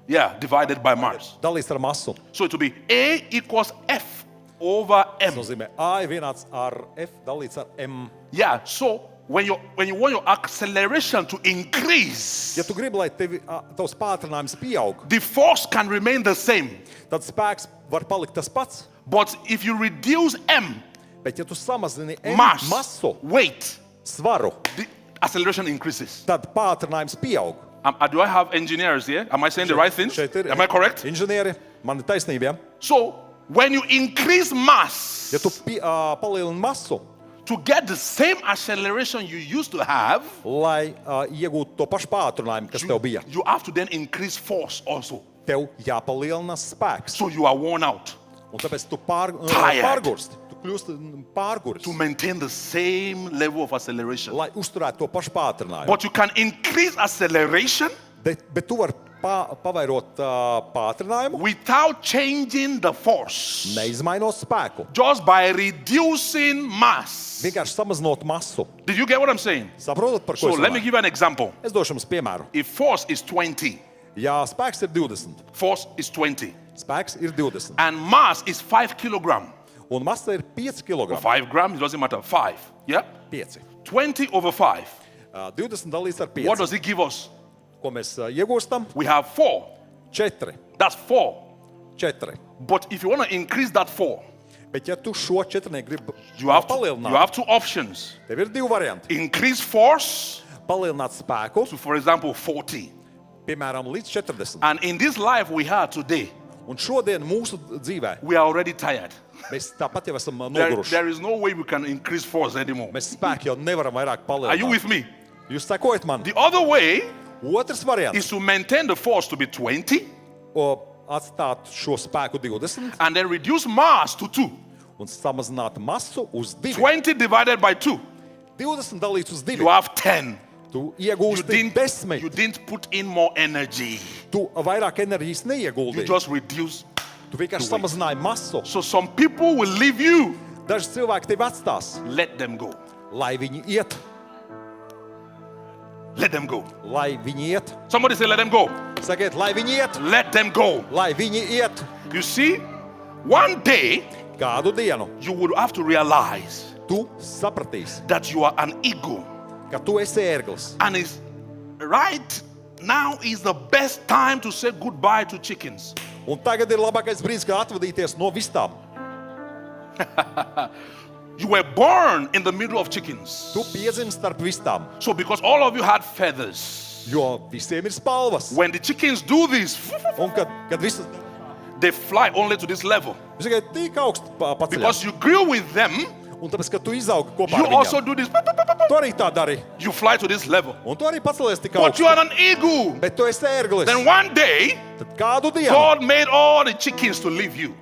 Yeah, divided by mass. dalīts ar masu. So it will be A equals F over Tas M. nozīmē, A ir vienāds ar F dalīts ar M. Yeah, so when you want your acceleration to increase, Ja tu gribi, lai tavs pātrinājums pieaug, the force can remain the same. tad spēks var palikt tas pats. But if you reduce M, Bet ja tu samazini M mass, masu, weight, svaru, the acceleration increases. tad pātrinājums pieaug. Do I have engineers here? Am I saying the right things? Šeit ir Am I correct? inženieri, man ir taisnība. Ja? So when you increase mass, Ja tu palielini masu, to get the same acceleration you used to have, lai iegūtu to pašu pātrinājumu, kas tev bija. you have to then increase force also. Tev jāpalielina spēks. So you are worn out Un tāpēc tu Tired. pārgursti. Tu kļūsti pārguris, to maintain the same level of acceleration. lai uzturētu to pašu pātrinājumu. But you can increase acceleration Bet tu vari pavairot pātrinājumu, without changing the force, neizmainot spēku. just by reducing mass. Vienkārši samazinot masu. Did you get what I'm saying? Saprotat, par So ko es let me runāju? give you an example. Es došu jums piemēru. If force is 20, Ja spēks ir 20, force is 20, spēks ir 20, and mass is 5 kilogram, un masa ir 5 kg. 5 grams, it doesn't matter, 5. Yeah? 5. 20 over 5. 20 dalīts ar What 5. does it give us? Ko mēs iegūstam? We have 4. 4. That's 4. 4. But if you want to increase that 4, Bet ja tu šo 4 gribi you have palielināt, two options. tev ir 2 varianti. Increase force Palielināt spēku, to, for example, 40. piemēram, līdz 40. And in this life we have today, Un šodien mūsu dzīvē we are already tired. mēs tāpat jau esam There noguruši. is no way we can increase force anymore. Mēs spēku jau nevaram vairāk Are you palielināt. with me? Jūs sekojat man? The other way Otrs variants is to maintain the force to be 20 - atstāt šo spēku 20 and then reduce mass to 2. un samazināt masu uz 2. 20 divided by 2, 20 dalīts uz 2. you have 10. Tu You iegūsti didn't, 10. you didn't put in more energy. Tu vairāk enerģijas You neieguldīji. just reduce. Tu vienkārši samazināji masu. So some people will leave you. Daži cilvēki tevi atstās, Let them go. lai viņi iet. Let them go. Lai viņi iet. Somebody say, let them go. Sakiet, lai viņi iet. Let them go. Lai viņi iet. You see, one day Kādu dienu you would have to realize tu sapratīsi, that you are an ego. ka tu esi ērglis. And it's right now is the best time to say goodbye to chickens. Un tagad ir labākais brīdis, kā atvadīties no vistām. You were born in the middle of chickens. Tu piedzimi starp vistām, So because all of you had feathers, jo visiem ir spalvas. when the chickens do this, Un kad visas they fly only to this level. Viņš tikai tik augstu paceļās. Because you grew with them, Un tāpēc, ka tu izaugi kopā you ar also viņiem, do this. tu arī tā dari. You fly to this level. Un tu arī pacelies tik But you augstu. are an ego. Bet tu esi ērglis. Then one day, Tad kādu dienu God made all the chickens to leave you.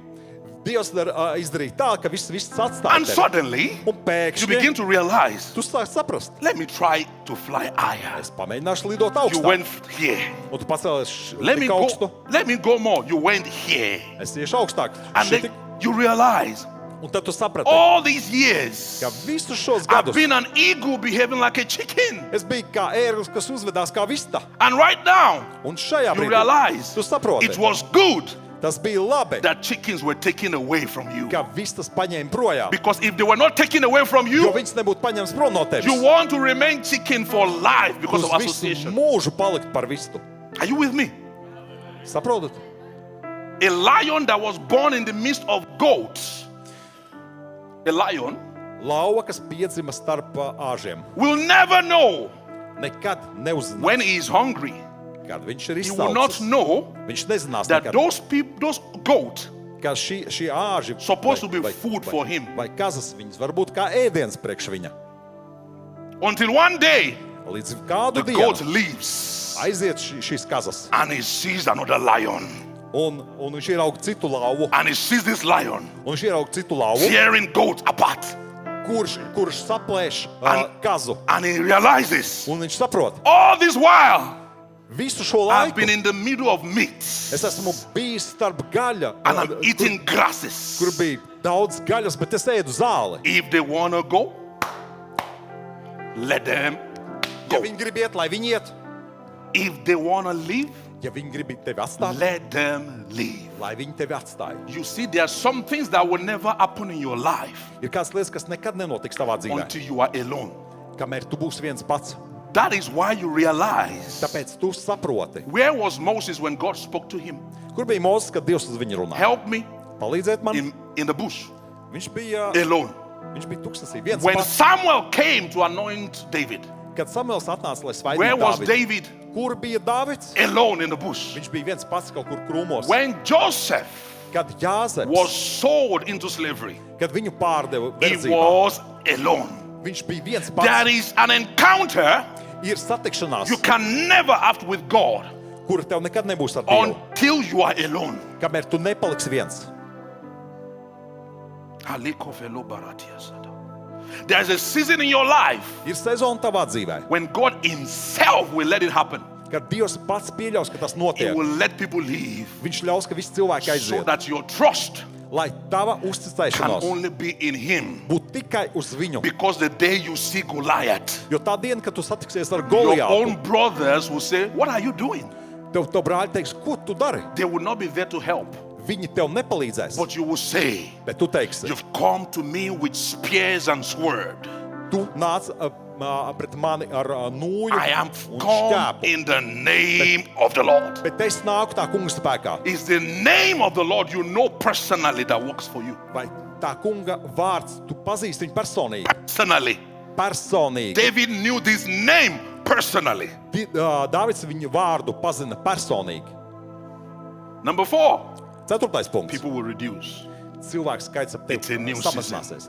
Dievs izdarīja tā, ka viss atstāja And tevi. suddenly, Un you pēkšņi begin to realize, tu sāc saprast. let me try to fly higher. Es pamēģināšu lidot You augstāk. went here. Un tu pacēlies Let me tik augstu. go. Let me go more. You went here. Es tieši augstāk. And then you realize Un tad tu saprati, all these years ka visus šos I've gadus been an ego behaving like a chicken. es biju kā ērglis, kas uzvedās kā vista. And right now, Un šajā you brīdī realize tu saproti, it was good tas bija labi, that chickens were taken away from you. ka vistas paņēma projām. Because if they were not taken away from Jo you, viņas nebūtu paņemts prom no tevis. you want to remain chicken for life because Uz of visu association. mūžu palikt par vistu. Are you with me? Saprotat? A lion that was born in the midst of goats, a lion Lauva, kas piedzima starp āžiem, will never know nekad neuzzina, when he is hungry. kad viņš ir He will not izsaucis. know Viņš nezinās, that nekad, those goats ka šī āži supposed to be food for him. vai kazas viņas var būt kā ēdiens priekš viņa. until one day Līdz kādu the goat dienu leaves aiziet šīs kazas, and he sees another lion, un viņš ieraug citu lauvu, and he sees this lion un viņš ieraug citu lauvu, tearing goats apart, kurš saplēš And- kazu. and he realizes Un viņš saprot, all this while visu šo I've laiku been in the middle of meat es esmu bijis starp gaļa, and I'm eating grasses. kur bija daudz gaļas, bet es ēdu zāli. If they wanna go, let them Ja go. viņi grib iet, lai viņi iet. If they wanna leave, Ja viņi grib tevi atstāt, let them leave. lai viņi tevi atstāja. You see, there are some things that will never happen in your life Ir kādas lietas, kas nekad nenotiks tavā dzīvē, until you are alone. kamēr tu būsi viens pats. That is why you realize, Tāpēc tu saproti, where was Moses when God spoke to him? kur bija Mūzes, kad Dievs uz viņu runāja. Help me Palīdziet man. in the bush, Viņš bija tuksnesī, viens when pats. Samuel came to anoint David. Kad Samuels atnāca, lai Where svaidītu was Dāvidu, David? kur bija Dāvids? Alone in the bush. Viņš bija viens pats kaut kur krūmos. When Joseph Kad Jāzeps, was sold into slavery, kad viņu pārdeva he verdzībā, was alone. Viņš bija viens There pats. is an encounter Ir satikšanās, you can never have with God kura tev nekad nebūs ar Dievu, until you are alone. kamēr tu nepaliksi viens. There is a season in your life Ir sezona tavā dzīvē, when God himself will let it happen. kad Dievs pats pieļaus, ka tas He notiek. will let people leave Viņš ļaus, ka visi cilvēki so aiziet, that your trust lai tava can uzticēšanās only be in him. būtu tikai uz viņu. Because the day you see Goliath, Jo tā diena, kad tu satiksies ar your own Goliātu, brothers will say, "What are you doing?" tev brāļi teiks, ko tu dari? They will not be there to help. Viņi tev nepalīdzēs, But you will say, bet tu teiksi, "You've come to me with spears and sword. tu nāc pret mani ar nūju I am un come šķēpu. in the name of the Lord." Bet es nāku tā kunga spēkā. It's the name of the Lord you know personally that works for you. Vai tā kunga vārds, tu pazīsti viņu personīgi? Personally. Personīgi. David knew this name personally. Dāvids viņu vārdu pazina personīgi. Number 4, 4. punkts. people will reduce. Cilvēks skaits ap It's a tevi new samazināsies.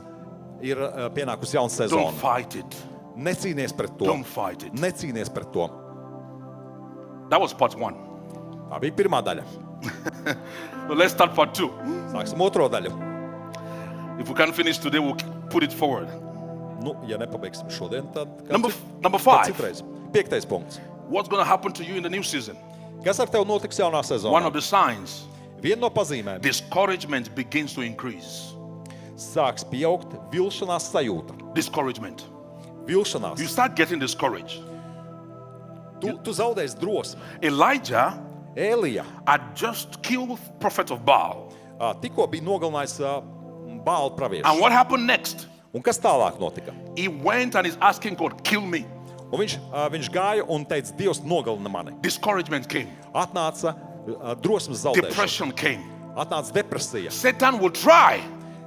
Ir pienākusi jauna Don't sezona. fight it. Necīnies pret to. Don't fight it. Necīnies pret to. That was part 1. Tā bija pirmā daļa. So let's start part 2. Sāksim otro daļu. If we can't finish today, we'll put it forward. Nu, ja nepabeigsim šodien, tad Number tad 5. citreiz. 5. punkts. What's going to happen to you in the new season? Kas ar tevi notiks jaunā One sezonā? of the signs, Viena no pazīmēm discouragement begins to increase. sāks pieaugt vilšanās sajūta. Discouragement. Vilšanās. You start getting discouraged. Tu zaudēsi drosmi. Elijah Elija had just killed prophet of Baal. tikko bija nogalinājis Bāla And praviešu. what happened next? Un kas tālāk notika? He went and is asking God, kill me. Un viņš gāja un teica, Dievs nogalina mani. Discouragement came. Atnāca drosmes zaudēšana. Depression came. Atnāca depresija. Satan will try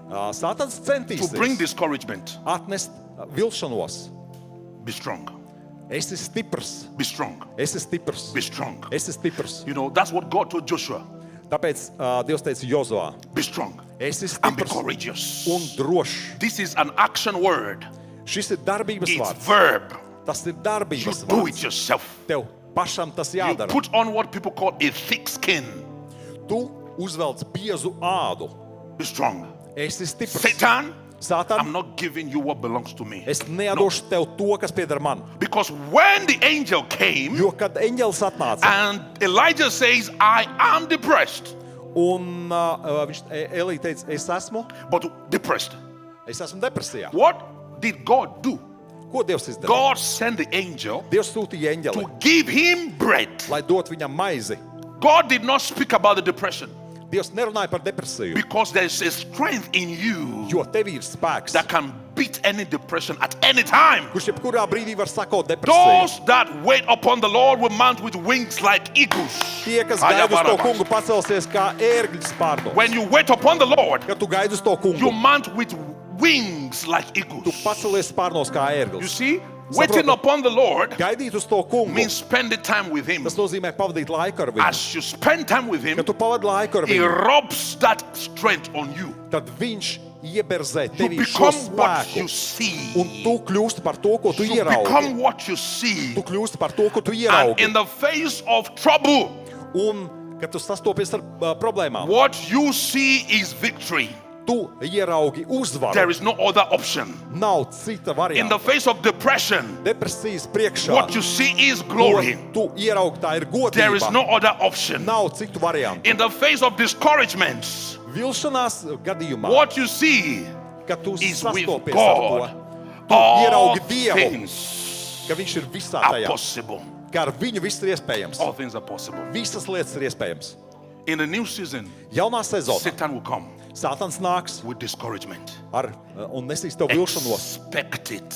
Sātans to bring centīsies discouragement. atnest vilšanos. Be strong. Esi stiprs. Be strong. Esi stiprs. Be strong. Esi stiprs. You know, that's what God told Joshua. Tāpēc Dievs teica Jozoā, Be strong esi and be stiprs courageous. un drošs. This is an action word. Šis ir darbības It's vārds. verb. Tas ir You darbības do it vārds. yourself. Tev pašam tas You jādara. put on what people call a thick skin. Tu uzvelc biezu ādu. Be strong. Esi stiprs. Satan, I'm Sātan, not giving you what belongs to me. es neatdošu tev to, kas pieder man. Because when the angel came Jo, kad eņģelis atnāca and Elijah says, I am depressed, un Elija teica, es esmu depressed. depresijā. What did God do? Ko Dievs izdarīja? God sent the angel Dievs sūtīja eņģeli, to give him bread. lai dot viņam maizi. God did not speak about the depression Dievs nerunāja par depresiju, because there is a strength in you jo tev ir spēks, that can beat any depression at any time. kurš jebkurā brīdī var sakot depresiju. Those that wait upon the Lord will mount with wings like eagles. Tie, kas gaida uz to kungu, pacelsies kā ērgļu spārnos. When you wait upon the Lord, Kad tu gaidi uz to you kungu, mount with wings like tu eagles. pacelies spārnos kā You ērglis. see, waiting Saprotu? upon the Lord Gaidīt uz to kungu, means spending time with him. tas nozīmē pavadīt laiku ar viņu. As you spend time with him, Kad tu pavadi laiku ar he viņu, rubs that strength on you. tad viņš ieberzē You tevī šo become what you spēku. see. Un tu kļūsti par to, ko tu You ieraugi. become what you see. Tu kļūsti par to, ko tu And ieraugi. in the face of trouble, Un, kad tu sastopies ar problēmām, what you see is victory. tu ieraugi There uzvaru. is no other option. Nav cita In the varianta. face of depression, Depresijas priekšā, what you see is glory. ko tu ieraugi, tā ir There is godība. no other option. Nav citu variantu. In the face of discouragements, Vilšanās gadījumā, what you see kad tu is with sastopies ar God. to, All ieraugi Dievu. things ka viņš ir visā are tajā. possible. Ka ar viņu viss ir iespējams. All things are possible. Visas lietas ir iespējams. In a new season, Jaunā sezonā Satan will come Sātans nāks with discouragement. un nesīs tev vilšanos. Expect it.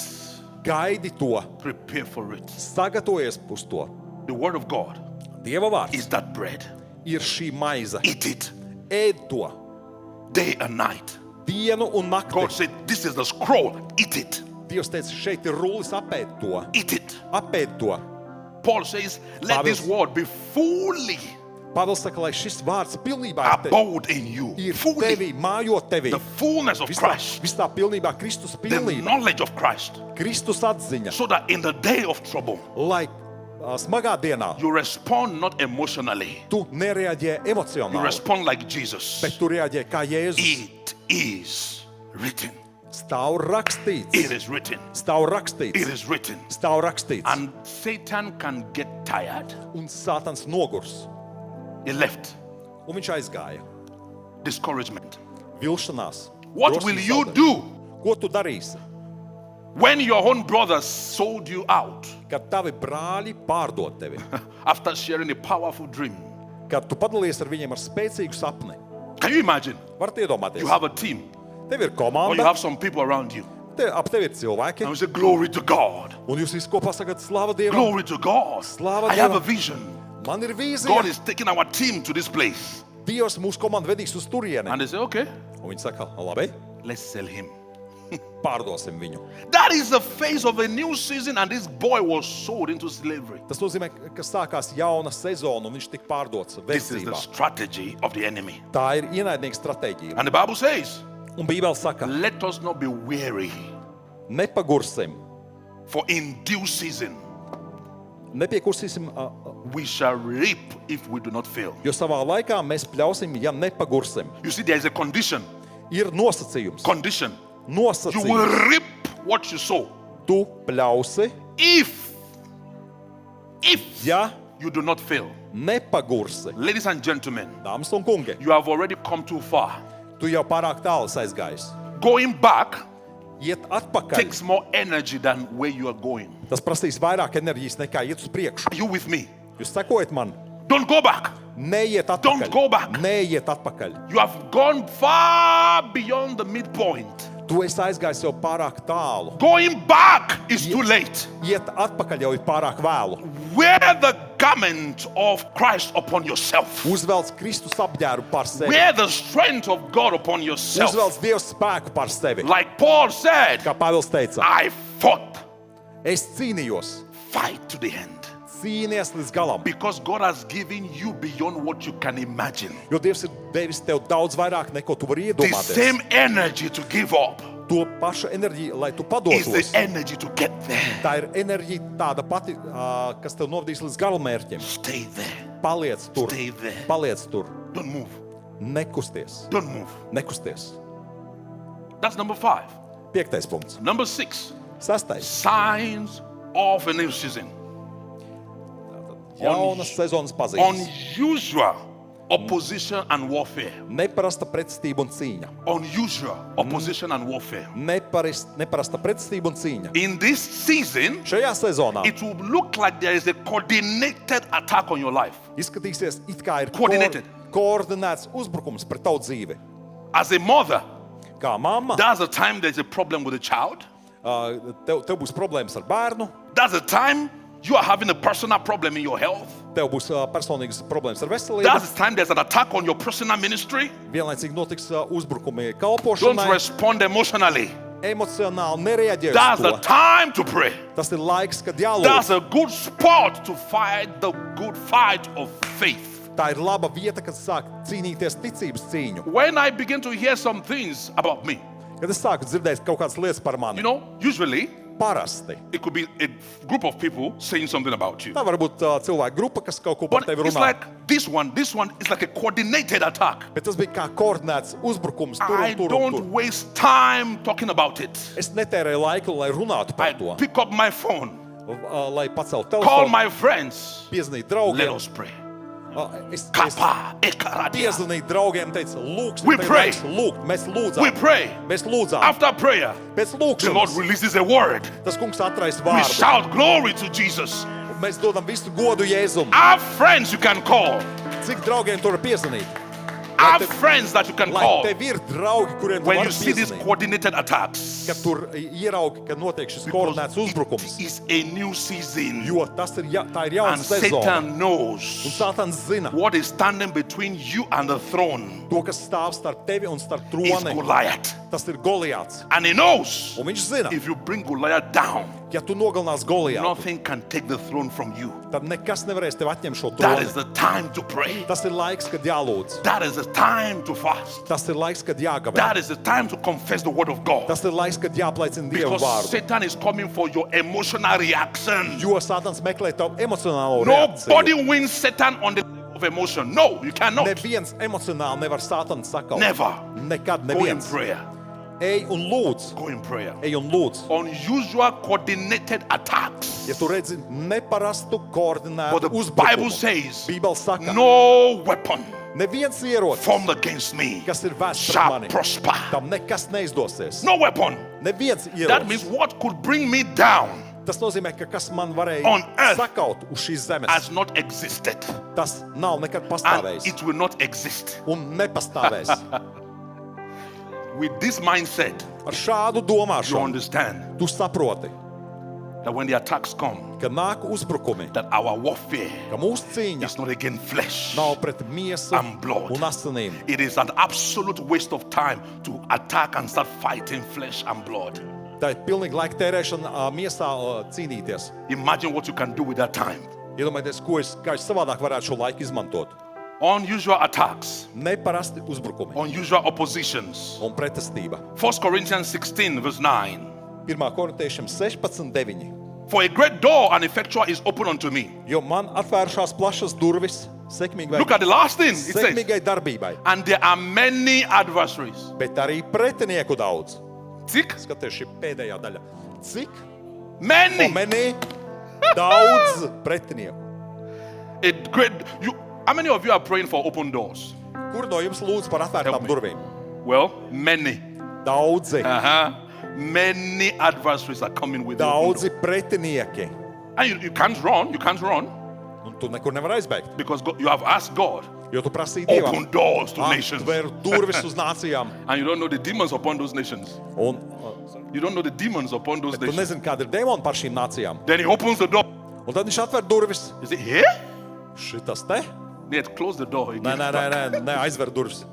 Gaidi to, Prepare for it. sagatavojies uz to. The word of God Dieva vārds is that bread. ir šī maize. Eat it Ēd to day and night. dienu un God nakti. said, this is the scroll. Eat it. Dievs teica, šeit ir rullis, apēd to. Eat it. Apēd to. Paul says, let this word be fully Pāvils saka, lai šis vārds pilnībā abode in you, ir fully, tevī, mājot tevī. the fullness of Christ, Viss tā pilnībā Kristus the pilnība, knowledge of Christ, Kristus atziņa, so that in the day of trouble, lai smagā dienā you respond not emotionally, tu nereaģē you emocionāli, respond like Jesus. bet tu reaģē kā Jēzus. It is written. Stāv rakstīts, It is written. stāv It rakstīts, is written. stāv rakstīts. And Satan can get tired. Un Sātans nogurs, He left. un viņš aizgāja. Discouragement. Vilšanās. What drosmes will you zaudējums. do Ko tu darīsi, when your own brothers sold you out kad tavi brāļi pārdod tevi? after sharing a powerful dream? Kad tu padalies ar viņiem ar spēcīgu sapni? Can you imagine? Varat iedomāties, You have a team tev ir or you komanda, have some people around you. ap tevi ir And cilvēki, you say, glory to God. un jūs visi kopā sakat, slāva Dievam, Glory to God. Slava I have a Dievam. vision. man ir God vīzija. is taking our team to this place. Dievs mūsu komandu vedīs uz turieni. And they say, okay, Un viņi saka, labi, let's sell him. pārdosim viņu. That is the phase of a new season, and this boy was sold into slavery. Tas nozīmē, ka sākās jauna sezona, un viņš tika pārdots This is the verdzībā. strategy of the enemy. Tā ir ienaidnieka stratēģija. And the Bible says, Un Bībele saka, let us not be weary, nepagursim, for in due season nepiekursīsim, we shall reap if we do not fail. jo savā laikā mēs pļausim, ja nepagursim. You see, there is a condition. Ir nosacījums. Condition. You Nosacījums. will reap what you sow Tu pļausi, if ja you do not fail. nepagursi. Ladies and gentlemen, Dāmas un kungi, you have already come too far. tu jau pārāk tālu aizgājis. Going back Iet atpakaļ, takes more energy than where you are going. tas prasīs vairāk enerģijas nekā iet uz priekšu. Are you with me? Jūs sekojat man? Don't go back. Neiet Don't go back. atpakaļ. Neiet atpakaļ. You have gone far beyond the midpoint. Tu esi aizgājis jau pārāk tālu. Going back is too late. Iet atpakaļ jau ir pārāk vēlu. Wear the garment of Christ upon yourself. Uzvelc Kristus apģērbu par sevi. Wear the strength of God upon yourself. Uzvelc Dieva spēku par sevi. Like Paul said, Kā Pāvils teica, I fought, es cīnījos, fight to the end. cīnies līdz galam. Because God has given you beyond what you can imagine. Jo Dievs ir devis tev daudz vairāk, neko tu vari The iedomāties. same energy to give up To pašu enerģiju, lai tu is padotos. the energy to get there. Tā ir enerģija tāda pati, kas tev novadīs līdz galamērķim. Stay there. Paliec tur, Stay there. paliec tur. Don't move. Nekusties, Don't move. nekusties. That's number 5. 5. punkts. Number 6. 6. Signs of a new season. Jaunas sezonas pazīmes. Unusual opposition and warfare. Neparasta pretestība un cīņa. Unusual opposition and warfare. Neparasta pretestība un cīņa. In this season, Šajā sezonā it will look like there is a coordinated attack on your life. izskatīsies, it kā ir Coordinated. koordinēts uzbrukums pret tavu dzīvi. As a mother, Kā mamma, that's the time there's a problem with a child. tev būs problēmas ar bērnu, That's the time you are having a personal problem in your health. tev būs personīgas problēmas ar veselību. That's the time there's an attack on your personal ministry. Vienlaicīgi notiks uzbrukumi Don't kalpošanai, respond emotionally. emocionāli nereaģē That's uz the to. time to pray. Tas ir laiks, kad That's jālūdz. a good spot to fight the good fight of faith. Tā ir laba vieta, kad sāk cīnīties ticības cīņu. When I begin to hear some things about me, Kad es sāku dzirdēt kaut kādas lietas par mani, you know, usually parasti. it could be a group of people saying something about you. Tā var būt cilvēku grupa, kas kaut ko par But tevi it's runā. like this one is like a coordinated attack. Bet tas bija kā koordinēts uzbrukums tur I un tur un don't tur. waste time talking about it. Es netērēju laiku, lai runātu par I to. pick up my phone, Lai paceltu call telefonu, my friends. piezvanītu Let draugiem. us pray. Es Kapa, ekaradia. piezvanīju draugiem, teicu, lūksim, We pray. lūgt, mēs We lūdzām. pray. Mēs lūdzām. After prayer, Pēc the Lord lūkšanas releases a word. tas kungs atraisa We vārdu. shout glory to Jesus. Mēs dodam visu godu Jēzum. Our friends you can call. Cik draugiem tur var piezvanīt? Our friends that you can Lai call tev ir draugi, kuriem tu when vari you see these piezvanīt. coordinated attacks. Kad tur ieraugi, ka notiek šis Because koordinēts it uzbrukums. is a new season. Jo tas ir, tā ir jauna And sezona. Satan Un knows Sātans zina, what is standing between you and the throne to, kas stāv starp tevi un starp is troni. Goliath. Tas ir Goliāts. And he knows Un viņš zina, if you bring Goliath down, ja tu nogalinās Goliātu, nothing can take the throne from you. tad nekas nevarēs tev atņemt šo That troni. is the time to pray. Tas ir laiks, kad jālūdz. That is the time to fast. Tas ir laiks, kad jāgavē. That is the time to confess the word of God. Tas ir laiks, kad jāpliecina Dieva Because vārdu. Satan is coming for your emotional reaction. Jo Sātans meklē tavu emocionālo Nobody reakciju. wins Satan on the level of emotion. No, you cannot. Neviens emocionāli nevar Sātanu sakaut. Never. Nekad Go in neviens. prayer. Ej un lūdz. Go in prayer. Ej un lūdz. Unusual coordinated attacks. Ja tu redzi neparastu But koordinētu the Bible uzbrukumu, says, Bībele saka, no weapon neviens ierocis, formed against me kas ir vērsts pret shall mani, prosper. tam nekas neizdosies. No weapon. Neviens That means ierocis. what could bring me down Tas nozīmē, ka kas man varēja On earth sakaut uz šīs zemes, has not existed. tas nav nekad And pastāvējis it will not exist. un nepastāvēs. With this mindset, Ar šādu you domāšanu understand tu saproti, that when the attacks come, ka nāk uzbrukumi, that our warfare ka mūsu cīņa is not against flesh. nav pret miesu And blood. un asinīm. It is an absolute waste of time to attack and start fighting flesh and blood. Tā ir pilnīgi laika tērēšana miesā cīnīties. Imagine what you can do with that time. Iedomājieties, kā es savādāk varētu šo laiku izmantot. Unusual attacks, Neparasti uzbrukumi unusual oppositions. un pretestība. 1 Corinthians 16, verse 9. 1. korintiešiem 16:9. For a great door and effectual is open unto me. Jo man atvērušās plašas durvis Look at the last thing it says. sekmīgai darbībai, And there are many adversaries. bet arī pretinieku daudz. Cik? Skaties, šī pēdējā daļa. Cik? Many. Mani daudz pretinieku. A great. How many of you are praying for open doors? Kur no jums lūdz par Help atvērtām me. durvīm? Well, many. Daudzi. Many adversaries are coming with the open Daudzi door. pretinieki. And you can't run. You can't run Un tu nekur nevar aizbēgt, because you have asked God. jo tu prasīji Dievam. Open doors to nations. Atver durvis uz nācijām. And you don't know the demons upon those nations. Un You don't know the demons upon those tu nations. nezini, kāda ir dēmoni par šīm nācijām. Then he opens the door. Un tad viņš atver durvis. Is it here? Šitas te? Yet close the door. He Nē, gives nē, back. nē, nē, aizver durvis.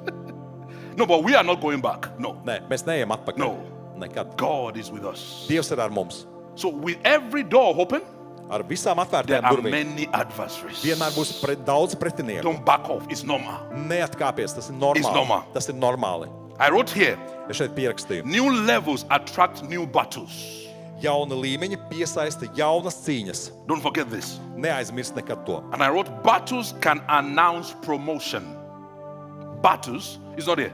No, but we are not going back. No. Nē, mēs neejam atpakaļ. No. Nekad. God is with us. Dievs ir ar mums. So with every door open, Ar visām there atvērtām are durvīm. many adversaries. Vienmēr būs daudz pretinieku. Don't back off. It's normal. Neatkāpies, tas ir It's normal. normāli. Tas ir normāli. I wrote here, Es šeit pierakstīju. new levels attract new battles. Jauna līmeņa piesaista jaunas cīņas. Don't forget this. Neaizmirst nekad to. And I wrote, battles can announce promotion. Battles, it's not here.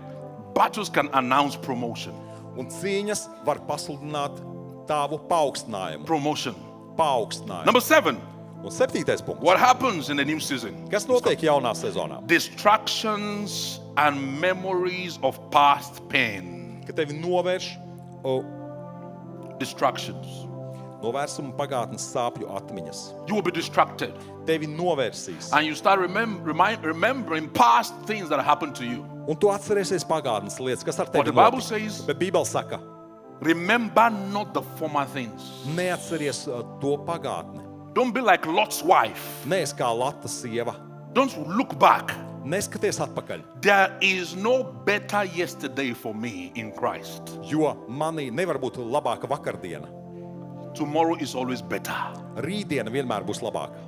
Battles can announce promotion. Un cīņas var pasludināt tavu paaugstinājumu. Promotion. Paaugstinājumu. Number 7. Un 7. punkts. What happens in the new season? Kas notiek jaunā sezonā? Distractions and memories of past pain. Ka tevi novērš Distractions. novērsuma pagātnes sāpju atmiņas. You will be distracted. Tevi novērsīs. And you start remembering past things that happened to you. Un tu atcerēsies pagātnes lietas, kas ar But tevi the Bible notika. says, Bet Bībele saka, remember not the former things. neatceries to pagātni. Don't be like Lot's wife. Neesi kā Lata sieva. Don't look back. Neskaties atpakaļ, There is no better yesterday for me in Christ. jo manī nevar būt labāka vakardiena. Tomorrow is always better. Rītdiena vienmēr būs labāka.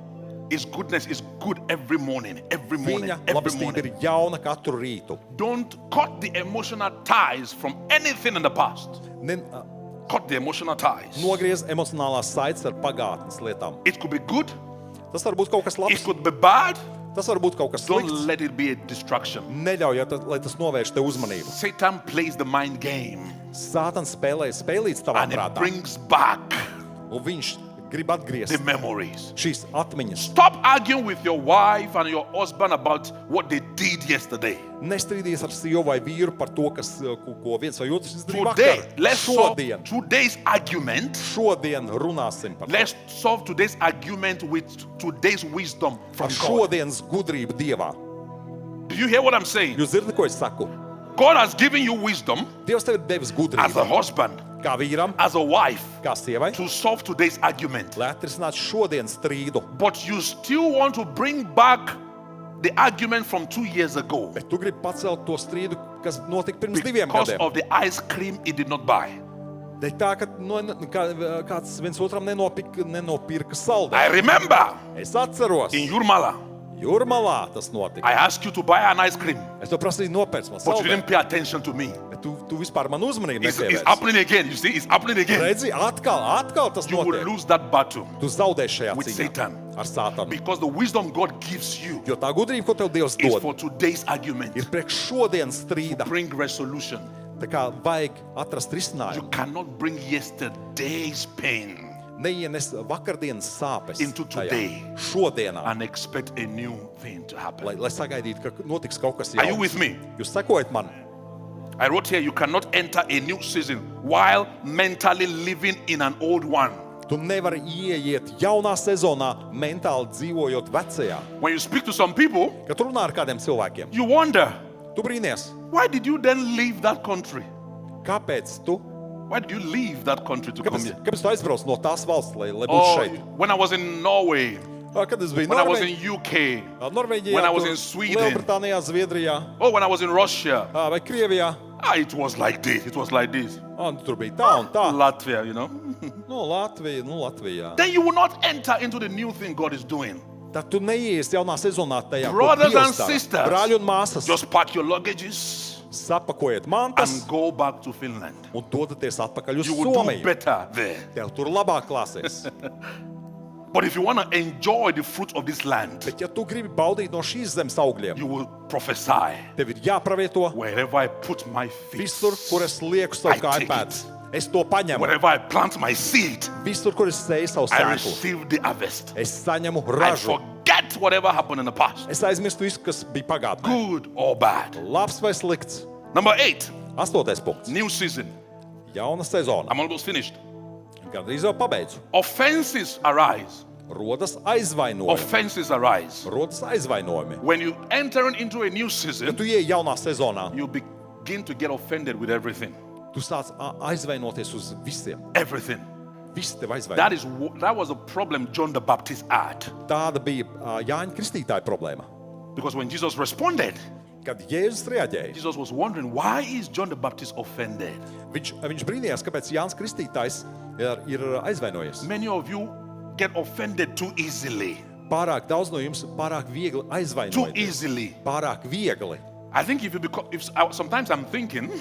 His goodness is good every morning, every morning, Viņa every labestība morning. ir jauna katru rītu. Don't cut the emotional ties from anything in the past. Cut the emotional ties. Nogriez emocionālās saites ar pagātnes lietām. It could be good, Tas var būt kaut kas it labs, could be bad. tas var būt kaut kas Don't slikts. let it be a distraction. Neļauj, lai tas novērš tev uzmanību. Satan plays the mind game Sātans spēlē spēlīts tavā and it prātā, brings back un viņš grib the atgriezt memories. šīs atmiņas. Stop arguing with your wife and your husband about what they did yesterday. Nestrīdies ar sievu vai vīru par to, ko viens vai otrs izdarīja Today, vakar. let's solve Šodien, today's argument. šodien runāsim par to. Let's solve today's argument with today's wisdom from Ar God. šodienas gudrību Dievā. Do you hear what I'm saying? Jūs dzirdat, ko es saku? God has given you wisdom Dievs tev ir devis as a gudrību husband, kā vīram, as a wife, kā sievai, to solve today's argument. lai atrisinātu šodienas strīdu. But you still want to bring back the argument from 2 years ago Bet tu gribi pacelt to strīdu, kas notika pirms 2 because gadiem. of the ice cream he did not buy. Dēļ tā, ka kāds viens otram nenopirka saldējumu. I remember Es atceros, in Jurmala, Jūrmalā tas notika. I asked you to buy an ice cream, Es to prasīju nopērts man but you saldējumu. didn't pay attention to me. Bet tu vispār man uzmanību It's nepievērsi. happening again. You see, it's happening again. Redzi, atkal tas You will notiek. lose that battle Tu zaudēsi šajā with cīņā Satan. ar Sātanu. Because the wisdom God gives you Jo tā gudrība, ko tev Dievs is dod, for today's argument. ir priekš šodienas strīda. Bring resolution. Tā kā vajag atrast You risinājumu. cannot bring yesterday's pain Neienes vakardienas sāpes Into tajā, today. šodienā, and expect a new thing to happen. lai sagaidītu, ka notiks kaut kas Are you jauns. with me? Jūs sekojat man? I wrote here, you cannot enter a new season while mentally living in an old one. Tu nevari ieiet jaunā sezonā, mentāli dzīvojot vecajā. When you speak to some people, Kad tu runā ar kādiem cilvēkiem, you wonder, tu brīnies, why did you then leave that country? kāpēc tu, Why did you leave that country to come kāpēc, here? kāpēc tu aizbrauc no tās valsts, lai būtu Oh, šeit? when I was in Norway, Kad es biju when I was in UK, Norvēģijā, when I was tur in Sweden. Lielbritānijā, Zviedrijā oh, when I was in Russia, vai Krievijā, it was like this. It was like this. tur bija tā un tā. Latvia, you know. Latvijā. Then you will not enter into the new thing God is doing. Tad tu neiesi jaunā sezonā tajā, Brothers ko and Dievs dara. sisters, Brāļi un māsas, just pack your luggages sapakojiet mantas and go back to Finland. un dodaties atpakaļ uz You will do Somiju. better there. Tev tur labāk klāsies. But if you want to enjoy the fruit of this land, Bet ja tu gribi baudīt no šīs zemes augļiem, you will prophesy. tev ir jāpravieto Wherever I put my feet, visur, kur es lieku savu I kāju take pēdas. Es to paņemu. wherever I plant my seed, Visur, kur es sēju savu I sēklu, receive the harvest. es saņemu I ražu. forget whatever happened in the past, Es aizmirstu visu, kas bija pagātnē. good or bad. Labs vai slikts? Number 8, 8. punkts. new season. Jauna sezona. I'm almost finished. Gandrīz jau pabeidzu. Offenses arise. Rodas aizvainojumi. Offenses arise. Rodas aizvainojumi. When you enter into a new Kad season, tu ieej jaunā sezonā, you begin to get offended with everything. tu sāc aizvainoties uz visiem. Everything. Viss tev aizvaino. That was a problem John the Baptist had. Tāda bija Jāņa Kristītāja problēma. Because when Jesus responded, Kad Jēzus reaģēja, Jesus was wondering, why is John the Baptist offended? viņš brīnījās, kāpēc Jānis Kristītājs ir aizvainojies. Many of you get offended too easily. Pārāk daudz no jums pārāk viegli Too aizvainojas. easily. Pārāk viegli. I think sometimes I'm thinking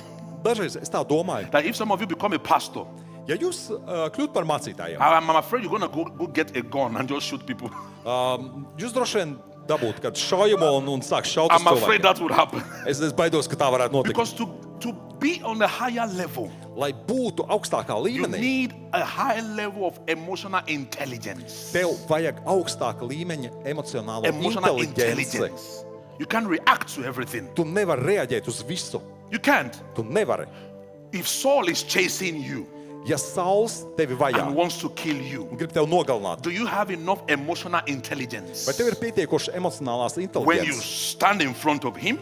Dažreiz es tā domāju, that if some of you become a pastor, ja jūs kļūt par mācītājiem, I'm afraid you're going to go get a gun and just shoot people. jūs droši vien dabūtu kādu šaujumu un sāk šaut uz I'm afraid cilvēkiem. that would happen. Es baidos, ka tā varētu notikt. Because to be on a higher level, Lai būtu augstākā you līmenī, need a high level of emotional intelligence. tev vajag augstāka līmeņa emocionālo Emotional inteliģenci. intelligence. You can react to everything. Tu nevari reaģēt uz visu. You can't. Tu nevari. If Saul is chasing you Ja Sauls tevi vajā and wants to kill you, un grib tevi nogalināt, do you have enough emotional intelligence vai tev ir pietiekoši emocionālās when you inteliģences, stand in front of him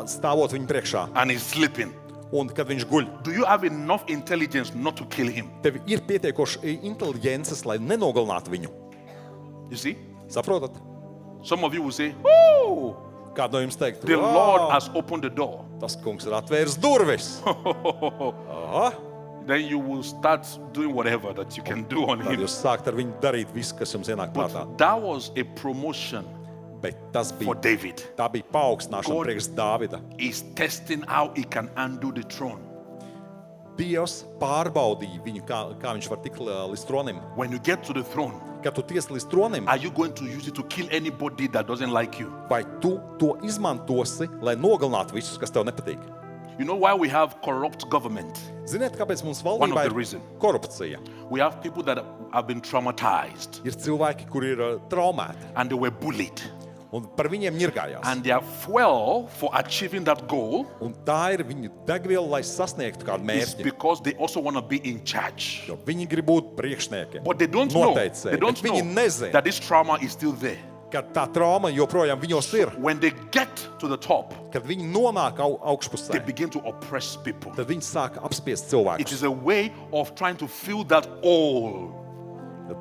stāvot viņa priekšā and he's sleeping? un kad viņš guļ? Do you have enough intelligence not to kill him? Tev ir pietiekoši inteliģences, lai nenogalinātu viņu. You see? Saprotat? Some of you will say, oh, Kādu no jums teikt? the Lord has opened the door. Tas kungs ir atvēris durvis. Aha. Then you will start doing whatever that you can do on Tad him. jūs sākt ar viņu darīt visu, kas jums ienāk prātā. But that was a promotion Bet tas for bija, David. tā bija paaugstināšana God- priekš Dāvida. He's testing how he can undo the throne. Dievs pārbaudīja viņu, kā viņš var tikt līdz tronim. When you get to the throne, Kad tu tiec līdz tronim, are you going to use it to kill anybody that doesn't like you? vai tu to izmantosi, lai nogalinātu visus, kas tev nepatīk? You know why we have corrupt government? Ziniet, kāpēc mums One of valdībā the ir reason. korupcija? We have people that have been traumatized Ir cilvēki, kuri ir traumēti, and they were bullied. un par viņiem ņirgājās. And their fuel for achieving that goal Un tā ir viņu degviela, lai sasniegtu kādu is mērķi. because they also want to be in charge. Jo viņi grib būt priekšnieki, But they don't know, noteicēji, they don't bet viņi know nezina, that this trauma is still there. ka tā trauma joprojām viņos ir. When they get to the top, Kad viņi nonāk they augšpusē, begin to oppress people. tad viņi sāk apspiest It cilvēkus. is a way of trying to fill that hole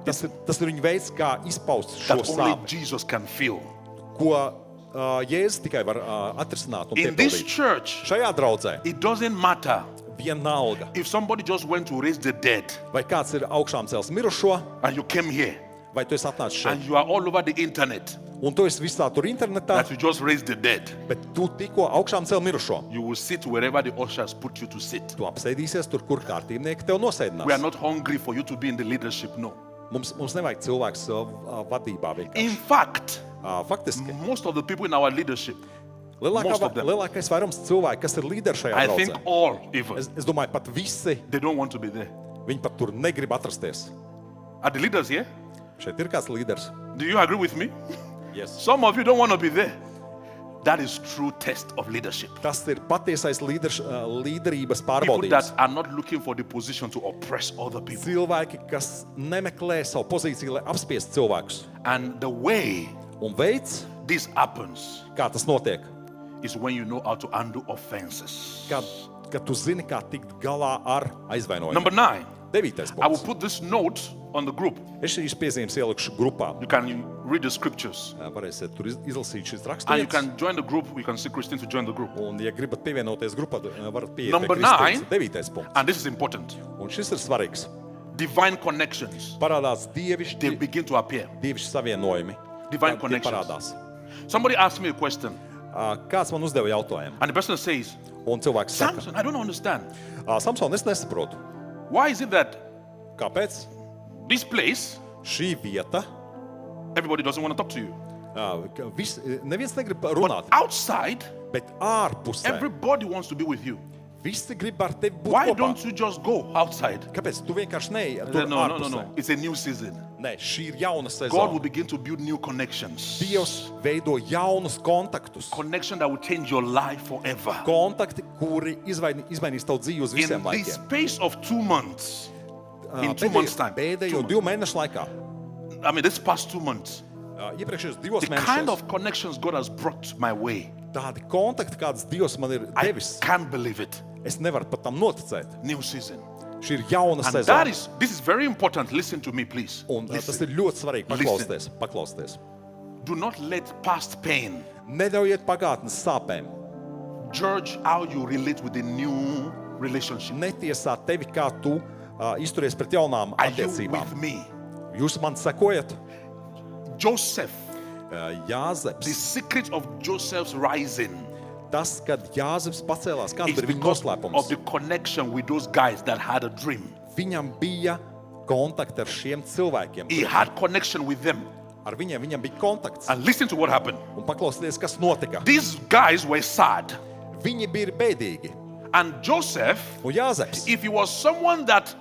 Tas ir viņu veids, kā izpaust šo that only sāpes, Jesus can fill. ko Jēzus tikai var atrisināt un In this piepildīt. church, Šajā draudzē it doesn't matter vienalga, if somebody just went to raise the dead vai kāds ir augšām cels mirušo, and you came here vai tu esi atnācis šeit. and you are all over the internet Un tu esi visā tur internetā, that you just raised the dead. bet tu tikko augšām cel mirušo. You will sit wherever the ushers put you to sit. Tu apsēdīsies tur, kur kārtībnieki tev We are nosēdinās. not hungry for you to be in the leadership, no. Mums nevajag cilvēks vadībā In vienkārši. fact, Faktiski, most of the people in our leadership, most of them. lielākais vairums cilvēku, kas ir līderi šajā I think draudzē, all even, es domāju, pat visi, they don't want to be there. viņi pat tur negrib atrasties. Are the leaders here? Šeit ir kāds līderis. Do you agree with me? Yes. Some of you don't want to be there. That is true test of leadership. Tas ir patiesais līderības People pārbaudījums. that are not looking for the position to oppress other people. Cilvēki, kas nemeklē savu pozīciju, lai apspiestu cilvēkus. And the way Un veids, this happens kā tas notiek, is when you know how to handle offenses. kad tu zini, kā tikt galā ar aizvainojumu. Number 9, 9. I will punkts. put this note on the group. Es šīs piezīmes ielikšu grupā. You can read the scriptures. Varēsiet tur izlasīt šīs And you raksturvietas. can join the group. You can see Christine to join the group. Un, ja gribat pievienoties grupā, varat pieiet Number pie Kristīnas. 9. 9. punkts. And this is important. Un šis ir svarīgs. Divine connections. Parādās They dievišķi begin to appear. savienojumi. Divine Tie connections. parādās. Somebody asked me a question. Kāds man uzdeva jautājumu? And the person says, Un cilvēks saka, Samson, I don't understand. Samson, es nesaprotu. Why is it that Kāpēc this place, šī vieta, everybody doesn't want to talk to you? neviens negrib But runāt, outside, bet ārpusē everybody wants to be with you. visi grib ar tevi būt Why kopā. don't you just go outside? Kāpēc? Tu vienkārši neej No, tur no, no, ārpusē. no. It's a new season. Nē, šī ir jauna God will sezona. begin to build new connections. Dievs veido jaunus kontaktus. Connection that will change your life forever. Kontakti, kuri izmainīs tavu dzīvi uz In visiem the laikiem. space of 2 months, in 2 months' time, Pēdējo 2 mēnešu laikā, I mean, this past 2 months, iepriekšējos 2 the kind mēnešos, of connections God has brought my way, tādi kontakti, kādas Dievs man ir I devis, can't believe it. es nevaru pat tam noticēt. New season. Šī ir jauna And that sezona. this is very important. Listen to me, please. Un tas Listen. ir ļoti svarīgi Listen. paklausties. Do not let past pain Neļaujiet pagātnes sāpēm. judge how you relate with the new relationship. Netiesā tevi, kā tu izturies pret jaunām Are you attiecībām. with me? Jūs man sekojat? Joseph, the Jāzeps. secret of Joseph's rising Tas, kad Jāzeps pacēlās, kāds is ir viņa because of noslēpums? the connection with those guys that had a dream. Viņam bija kontakti ar šiem cilvēkiem. He had connection with them. Ar viņiem bija kontakts. And listen to what happened. Un paklausieties, kas notika. These guys were sad. Viņi bija bēdīgi. And Joseph, Un Jāzeps, if he was someone that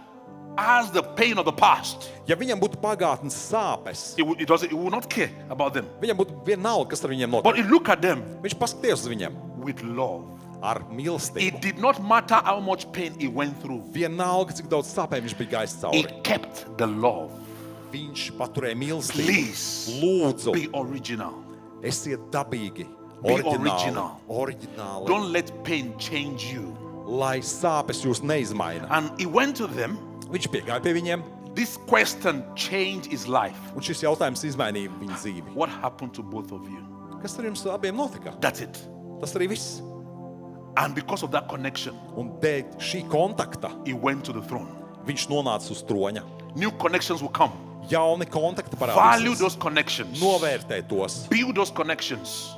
has the pain of the past, ja viņam būtu pagātnes sāpes, he would not care about them. viņam būtu vienalga, kas ar viņiem But notiek. he looked at them Viņš paskatījās uz viņiem with love. ar It mīlestību. did not matter how much pain he went through. Vienalga, cik daudz sāpēm viņš bija gājis He cauri. kept the love. Viņš paturēja mīlestību. Please Lūdzu, be original. esiet dabīgi, Be oriģināli. original. Don't let pain change you. Lai sāpes jūs neizmaina. And he went to them. Viņš piegāja pie viņiem, This question changed his life. un šis jautājums izmainīja viņa dzīvi. What happened to both of you? Kas ar jums abiem notika? That's it. Tas arī viss. And because of that connection, Un dēļ šī kontakta he went to the throne. viņš nonāca uz troņa. New connections will come. Jauni kontakti Value parādīsies. those connections. Novērtē tos, Build those connections.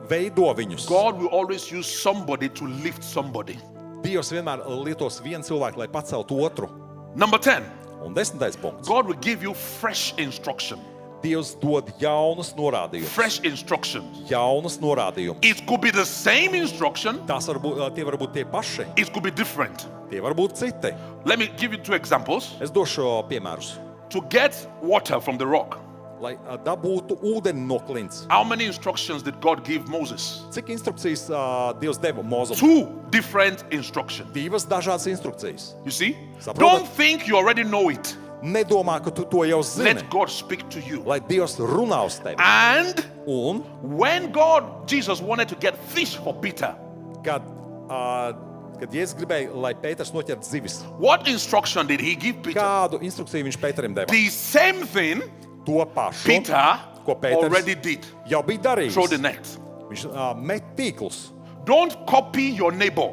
veido viņus. God will always use somebody to lift somebody. Dievs vienmēr lietos vienu cilvēku, lai paceltu otru. Number 10. Un 10. punkts. God will give you fresh instruction. Dievs dod jaunus norādījumus. Fresh instructions. Jaunus norādījumus. It could be the same instruction. Tie var būt tie paši, It could be different. tie var būt citi. Let me give you 2 examples. Es došu piemērus. To get water from the rock, Lai dabūtu ūdeni no klints. how many instructions did God give Moses? Cik instrukcijas Dievs deva Mozum? 2 different instructions. Divas dažādas instrukcijas. You see? Saprotat? Don't think you already know it. Nedomā, ka tu to jau zini. Let God speak to you. Lai Dievs runā uz tevi. And Un, when Jesus wanted to get fish for Peter, kad Jēzus gribēja, lai Pēters noķertu zivis, what instruction did he give Peter? kādu instrukciju viņš Pēterim deva? The same thing To pašu, Peter ko Pēters already did. jau bija darījis. Throw the net. Viņš met tīklus. Don't copy your neighbor.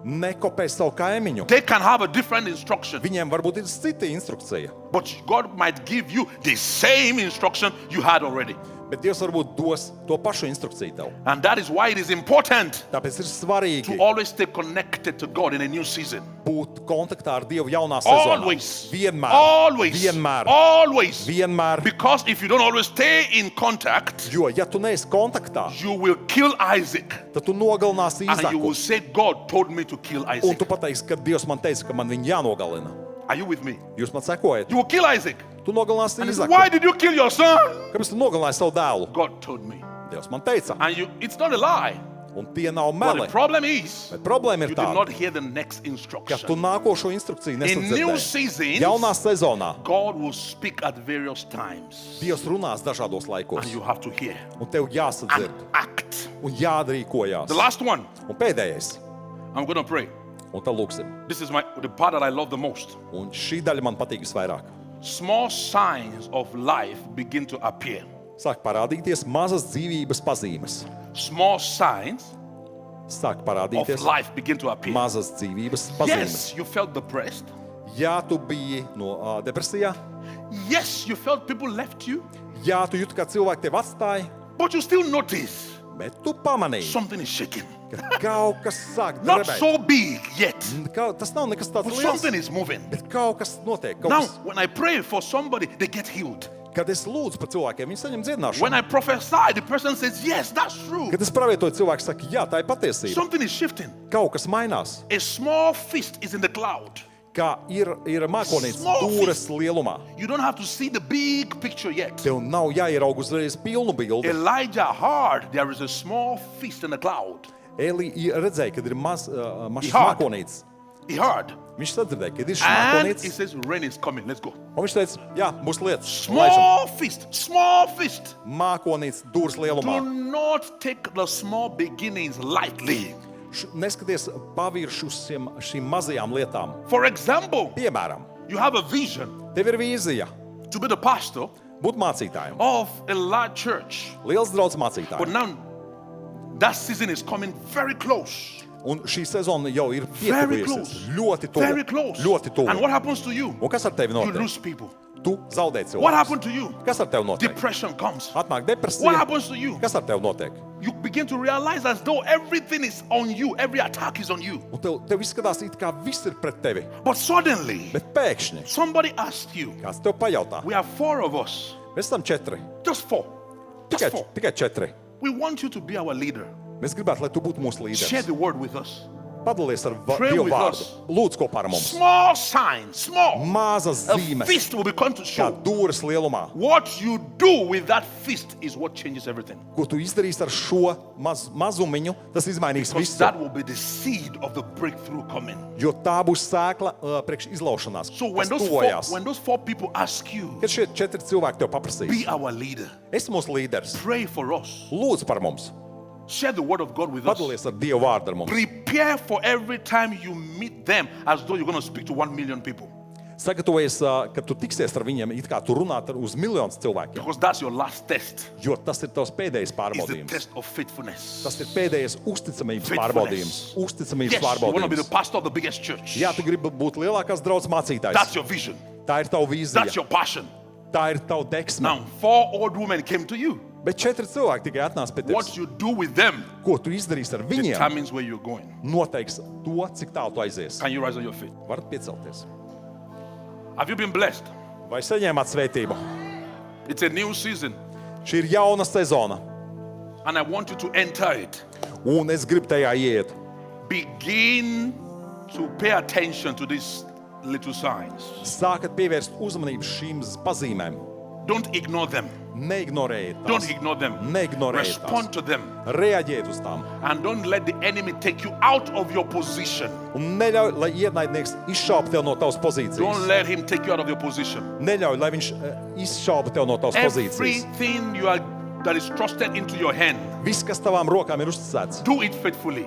Nekopē savu kaimiņu. They can have a different instruction, Viņiem varbūt ir cita instrukcija. but God might give you the same instruction you had already. Bet Dievs varbūt dos to pašu instrukciju tev. And that is why it is important Tāpēc ir svarīgi to always stay connected to God in a new season. būt kontaktā ar Dievu jaunā sezonā. Always. Vienmēr. Always. Vienmēr. Always. Vienmēr. Because if you don't always stay in contact, Jo, ja tu neesi kontaktā, you will kill Isaac. tad tu nogalināsi And you will Īzaku. say, God told me to kill Un Isaac. tu pateiksi, ka Dievs man teica, ka man viņu jānogalina. Are you with me? Jūs man sekojat? You will kill Isaac. Tu nogalināsi And he said, Īzaku. why did you kill your son? Kāpēc tu nogalināsi savu dēlu? God told me. Dievs man teica. And it's not a lie. Un tie nav But meli. the problem is, Bet problēma you ir did tāda, not hear the next ka tu instruction. nākošo instrukciju In new nesadzirdēji. seasons, Jaunā sezonā God will speak at various times. Dievs runās dažādos And laikos. you have to hear Un tev and jāsadzird. act. Un jādrīkojās. The last one, Un pēdējais. I'm going to pray. Un tad lūksim. This is the part that I love the most. Un šī daļa man patīk visvairāk. Small signs of life begin to appear. Sāk parādīties mazas dzīvības pazīmes. Small signs Sāk of parādīties life begin to appear. mazas dzīvības pazīmes. Yes, you felt depressed. Jā, tu biji no depresijā. Yes, you felt people left you. Jā, tu jūti, ka cilvēki tevi atstāja. But you still notice Bet tu pamanīji, something is shaking. ka kaut kas sāk Not drebēt. so big yet, Tas nav nekas tāds but liels, something is moving. bet kaut kas notiek. Kaut Now, kas, when I pray for somebody, they get healed. kad es lūdzu par cilvēkiem, viņi saņem dziedināšanu. When I prophesy, the person says, yes, that's true. Kad es pravietoju, cilvēks saka, jā, tā ir patiesība. Something is shifting. Kaut kas mainās. A small fist is in the cloud. Kā ir mākonīts Small dūres lielumā. You don't have to see the big picture yet. Tev nav jāieraug uzreiz pilnu bildi. Elijah heard there is a small feast in the cloud. Eli redzēja, kad ir mazs Ihād. mākonīts. He heard. Viņš sadzirdēja, kad ir šis And he mākonīts. says, rain is coming. Let's go. Un viņš teica, jā, būs lietas. Small feast. Small feast. Mākonīts dūres Do lielumā. not take the small beginnings lightly. Neskaties pavirši uz šīm mazajām lietām. For example, Piemēram, you have a vision tev ir vīzija to be the pastor būt mācītājam. of a large church. Liels draudz But mācītājam. now that season is coming very close. Un šī sezona jau ir Very pietuvusies. close. Ļoti Very tuvu. close. Ļoti And tuvu. what happens to you? Un kas ar tevi You notiek? lose people. Tu zaudē What cilvēku. happened to you? Kas ar tevi notiek? Depression comes. Atnāk What depresija. happens to you? Kas ar tevi notiek? You begin to realize as though everything is on you, every attack is on you. Un tev izskatās, it kā viss ir pret tevi. But suddenly, Bet pēkšņi somebody asked you, kāds tev pajautā. we have 4 of us, Mēs esam 4. just 4. Just 4. Tikai 4. We want you to be our leader. Mēs gribētu, lai tu būtu mūsu Share līderis. the word with us. Padalies ar Pray Dievu with vārdu. us. Lūdzu kopā ar mums. Small signs, small. Mazas A zīmes, fist will become to kā show. dūres lielumā. What you do with that fist is what changes everything. Ko tu izdarīsi ar šo mazumiņu, tas izmainīs Because visu. that will be the seed of the breakthrough coming. Jo tā būs sēkla priekš izlaušanās, So when kas when tuvojās. those 4 people ask you, Kad šie 4 cilvēki tev be paprasīs, our leader, es mūsu līderis, pray for us, lūdzu par mums, share the word of God with us. padalies ar Dievu vārdu ar mums. Prepare for every time you meet them as though you're going to speak to 1 million people. Sagatavojies, kad tu tiksies ar viņiem, it kā tu runāt uz miljonus cilvēkiem. Because that's your last test. Jo tas ir tavs pēdējais It's the pārbaudījums. test of faithfulness. Tas ir pēdējais uzticamības Faithfulness. pārbaudījums. Uzticamības Yes, you want to be the pārbaudījums. pastor of the biggest church. Jā, tu gribi būt lielākās draudzes mācītājs. That's your vision. Tā ir tava That's vīzija. your passion. Tā ir tava deksme. Now, 4 old women came to you. Bet 4 cilvēki tikai atnāca pie What tevis. you do with them Ko tu izdarīsi ar viņiem, determines where you're going. noteiks to, cik tālu tu aizies. Can you rise on your feet? Varat piecelties. Have you been blessed? Vai saņēmāt svētību? It's a new season, Šī ir jauna sezona, and I want you to enter it. un es gribu tajā iet. Begin to pay attention to these little signs. Sākat pievērst uzmanību šīm pazīmēm. Don't ignore them. Neignorējiet Don't tās. ignore them. Neignorējiet Respond tās. to them. Reaģējiet uz tām. And don't let the enemy take you out of your position. Un neļauj, lai ienaidnieks izšauba tev no tavas Don't pozīcijas. let him take you out of your position. Neļauj, lai viņš izšauba tev no tavas pozīcijas. Everything that is trusted into your hand, Viss, kas tavām rokām ir uzticēts, do it faithfully.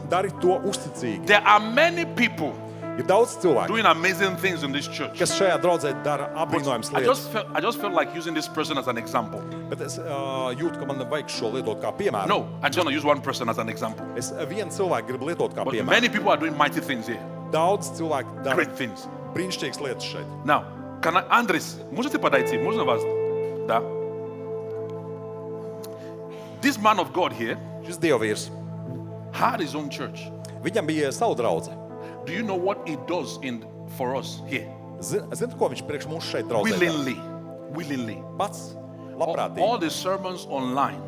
dari to uzticīgi. There are many people Ir daudz cilvēku, doing amazing things in this church. kas šajā draudzē dara apbrīnojams I lietas. just felt like using this person as an example. Bet es jūtu, ka man vajag šo lietot kā piemēru. No, I just want to use one person as an example. Es vienu cilvēku gribu lietot kā But piemēru. many people are doing mighty things here. Daudz cilvēku dara Great things. brīnišķīgas lietas šeit. Now, Andres, можете подойти? Можно вас? Да. This man of God here Šis dievvīrs, had his own church. viņam bija sava draudze. Do you know what he does for us here? Zini, ko viņš priekš mums šeit draudzē dara? Willingly. Pats All labprātīgi. the sermons online,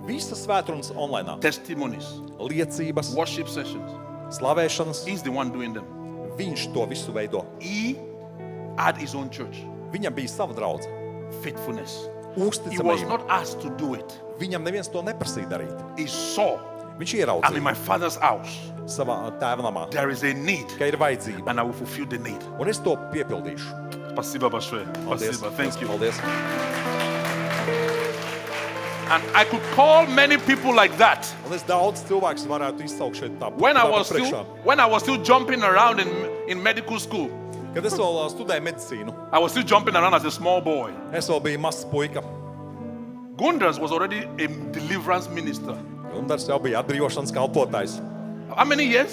Visas svētrunas online, testimonies, liecības, worship sessions. slavēšanas, He's the one doing them. viņš to visu veido. He had his own church. Viņam bija sava draudze. Faithfulness. He was Uzticamība. not asked to do it. Viņam neviens to neprasīja darīt. He saw, Viņš I'm in ieraudzīja my father's house. savā tēva namā, There is a need, ka ir vajadzība, and I will fulfill the need. un es to piepildīšu. Спасибо большое. Paldies. Спасибо. Thank you. Paldies. And I could call many people like that. Un es daudz cilvēks varētu izsaukt šeit tā. When I tāpat was still jumping around in medical school, Kad es vēl studēju medicīnu, I was still jumping around as a small boy. es vēl biju mazs puika. Gunders was already a deliverance minister. Gundars jau bija atbrīvošanas kalpotājs. How many years?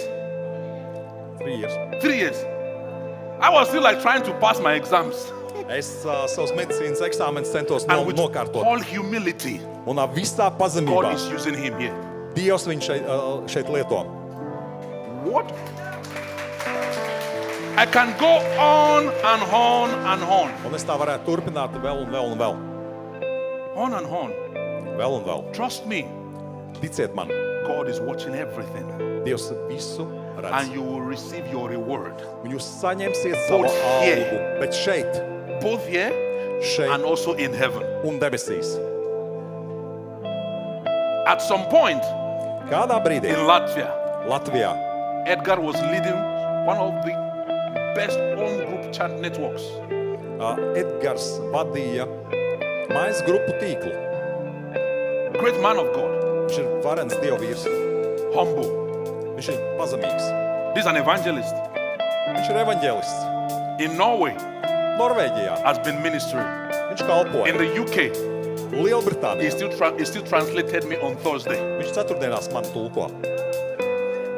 3 years. 3 years. I was still like trying to pass my exams. Es savus medicīnas eksāmenus centos And with nokārtot. all humility, Un visā God pazemībā is using him here. Dievs viņu šeit lieto. What? I can go on and on and on. Un es tā varētu turpināt vēl un vēl un vēl. On and on. Vēl un vēl. Trust me, Ticiet man, God is watching everything. Dievs visu And redz. you will receive your reward. Un jūs saņemsiet savu Both here. algu. Bet šeit, Both here šeit and also in heaven. un debesīs. At some point Kādā brīdī in Latvia, Latvijā Edgar was leading one of the best home group chat networks. Edgars vadīja mājas grupu tīklu. Great man of God, Viņš ir varens dievvīrs. humble. Viņš ir pazemīgs. This is an evangelist. Viņš ir evaņģēlists. In Norway, Norvēģijā has been ministering. viņš kalpoja. In the UK, Lielbritānijā he still translated me on Thursday. viņš ceturtdienās man tulko.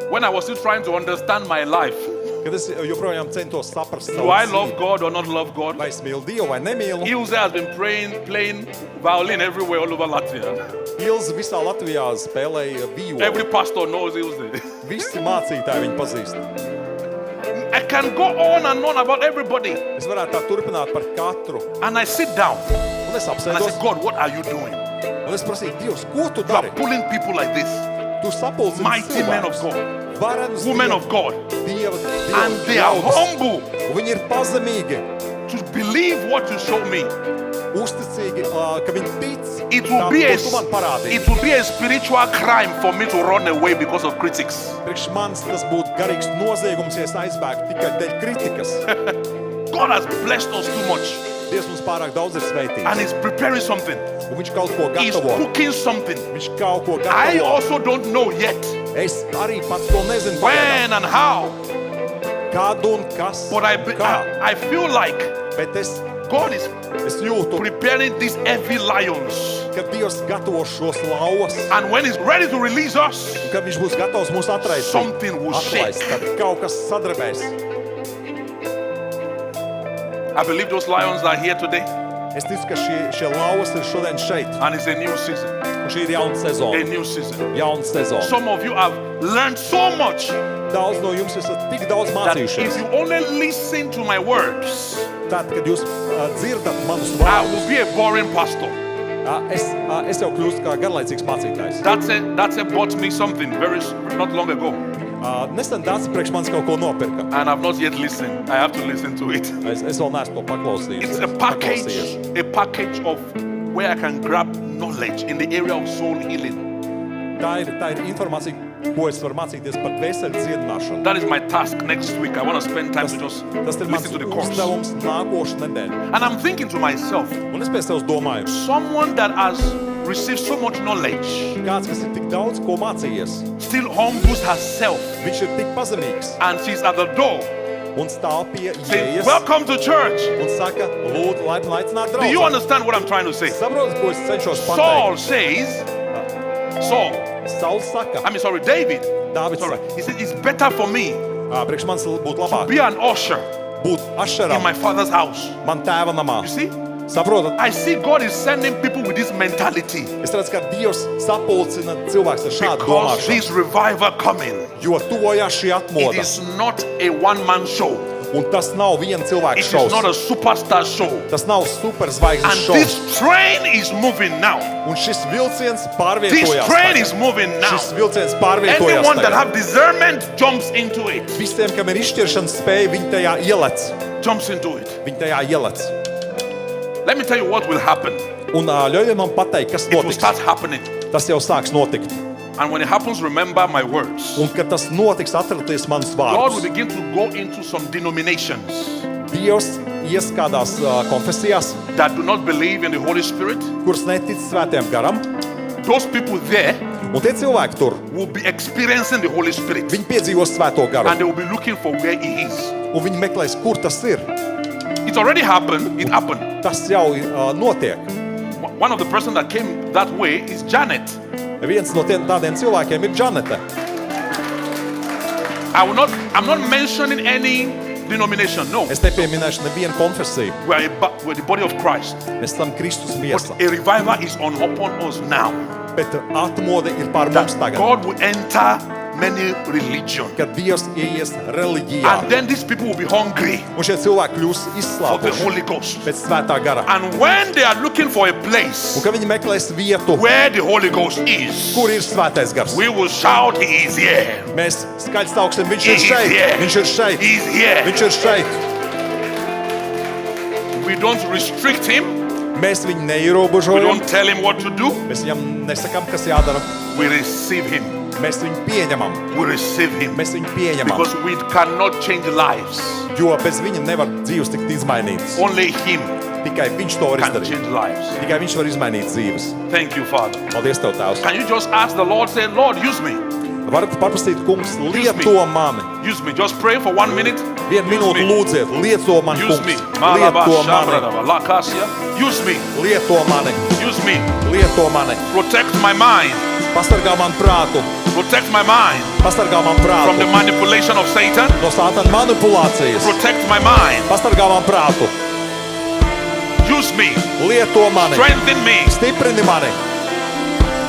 When I was still trying to understand my life, Kad es joprojām centos saprast do I love God or not love God? vai es mīlu Dievu vai nemīlu. Ilse has been playing violin everywhere all over Latvia. Ilze visā Latvijā spēlēja violi. Every pastor knows Ilse. Visi mācītāji viņu pazīst. I can go on and on about everybody. Es varētu tā turpināt par katru. And I sit down Un es and I apsēdos. say, God, what are you doing? Un es prasīju, Dievs, ko tu You are dari? pulling people like this, Tu sapulcini mighty men of cilvēkus. God, Varenus women Dievu- of God, Dieva, and they are ļaudis. humble Un viņi ir pazemīgi, to believe what you show me. uzticīgi, ka viņi tic It tam, will be ko tu man parādīji. a spiritual crime for me to run away because of critics. Priekš manis tas būtu garīgs noziegums, ja es aizbēgtu tikai dēļ kritikas. God has blessed us too much, Dievs mums pārāk daudz ir and svētījis. He's preparing something. Un viņš kaut ko He's gatavo. cooking something. Viņš kaut ko I gatavo. also don't know yet Es arī pats to nezinu, pagaidām. when and how, Kādu un kas. but Kā. I feel like Bet es God is jūtu, preparing these heavy lions. ka Dievs gatavo šos lauvas. And when He's ready to release us, Kad viņš būs gatavs mūs atraist, something will shake. tad kaut kas sadarbēs. I believe those lions are here today, Es ticu, ka šie lauvas ir šodien šeit. and it's a new season. Un šī ir jauna A sezona. new season. Jauna sezona. Some of you have learned so much Daudz no jums esat tik daudz that if mācījušies. you only listen to my words, Tad, kad jūs dzirdat manus I vārdus, will be a boring pastor. es jau kļūstu kā garlaicīgs mācītājs. That's a bought me something not long ago, Nesen tāds priekš manis kaut ko nopirka. and I've not yet listened. I have to listen to it. Es vēl neesmu to paklausījis. It's a package of where I can grab knowledge in the area of soul healing. Tā ir informācija, ko es varu mācīties par dvēseles dziedināšanu. That is my task next week. I want to spend time to just Tas ir mans listen to the course. uzdevums nākošu nedēļu. And I'm thinking to myself, Un es pēc tevis domāju, someone that has received so much knowledge kāds, kas ir tik daudz ko mācījies, still humbles herself, viņš ir tik pazemīgs and she's at the door un stāv pie Say, ieejas welcome to church. un saka, lūdzu, laipni aicināt Do you draugu. understand what I'm trying to say? Saprotat, ko es cenšos Saul pateikt? says, Saul, Sauls saka, David. Dāvids Sorry. saka, He said, it's better for me priekš manis būtu to labāk be an usher būt in ašeram my father's house. man tēva namā. You see? Saprotat? I see God is sending people with this mentality Es redzu, ka Dievs sapulcina cilvēks ar šādu because domāšanu. this revival coming. Jo tuvojās šī It atmoda. is not a one-man show. Un tas nav viena cilvēka It is not a šovs. superstar show. Tas nav superzvaigznes And šovs. this train is moving now. Un šis vilciens This pārvietojās. train tagad. is moving now. Šis vilciens pārvietojās. Anyone that tagad. have discernment jumps into it. Visiem, kam ir izšķiršanas spēja, viņi tajā ielec. Jumps into it. Viņi tajā ielec. Let me tell you what will happen. Un ļaujiet man pateikt, kas It will notiks. start happening. Tas jau sāks notikt. And when it happens, remember my words. Un kad tas notiks, atcerieties manus God will vārdus. begin to go into some denominations Dievs ies kādās konfesijās, that do not believe in the Holy Spirit. kuras netic svētajam garam. Those people there Un tie cilvēki tur, will be experiencing the Holy Spirit. viņi piedzīvos svēto garu. And they will be looking for where He is. Un viņi meklēs, kur tas ir. It's already happened. It happened. Tas jau notiek. One of the person that came that way is Janet. Viens no tādiem cilvēkiem ir Džanete. I'm not mentioning any denomination. No. Es nepieminēšu nevienu konfesiju. We're the body of Christ. Mēs esam Kristus But miesa. a revival is upon us now. Bet atmoda ir pār That mums tagad. God will enter many religions. Kad Dievs ieies reliģijā. And then these people will be hungry Un šie cilvēki kļūs for the izslāpuši Holy Ghost. pēc svētā gara. And when they are looking for a Un place kad viņi meklēs vietu, where the Holy Ghost is, kur ir svētais gars, we will shout, He is here. mēs skaļi sauksim, viņš He ir is šeit, here. viņš ir šeit, He is here. viņš ir šeit. We don't restrict Him. Mēs viņu We neierobežojam, don't tell Him what to do. mēs viņam nesakām, kas jādara. We receive Him. Mēs viņu pieņemam, We receive Him. mēs viņu pieņemam, Because we cannot change lives. jo bez viņa nevar dzīves tikt izmainītas. Only Him Tikai viņš to var can izdarīt. change lives. Tikai viņš var izmainīt dzīves. Thank you, Father. Paldies, Tev, Tēvs. Can you just ask the Lord, say, Lord, use me. Varat paprasīt, kungs, lieto mani. Use me. Just pray for 1 minute. Vienu minūti lūdziet, lieto mani, Use kungs. me. Lieto mani, Use me. lieto mani, Use me. lieto mani. Protect my mind. Pasargā man prātu, Protect my mind pasargā man from the prātu manipulation of Satan. no sātana manipulācijas. Protect my mind. Pasargā man prātu, Use me. lieto mani, Strengthen me. stiprini mani.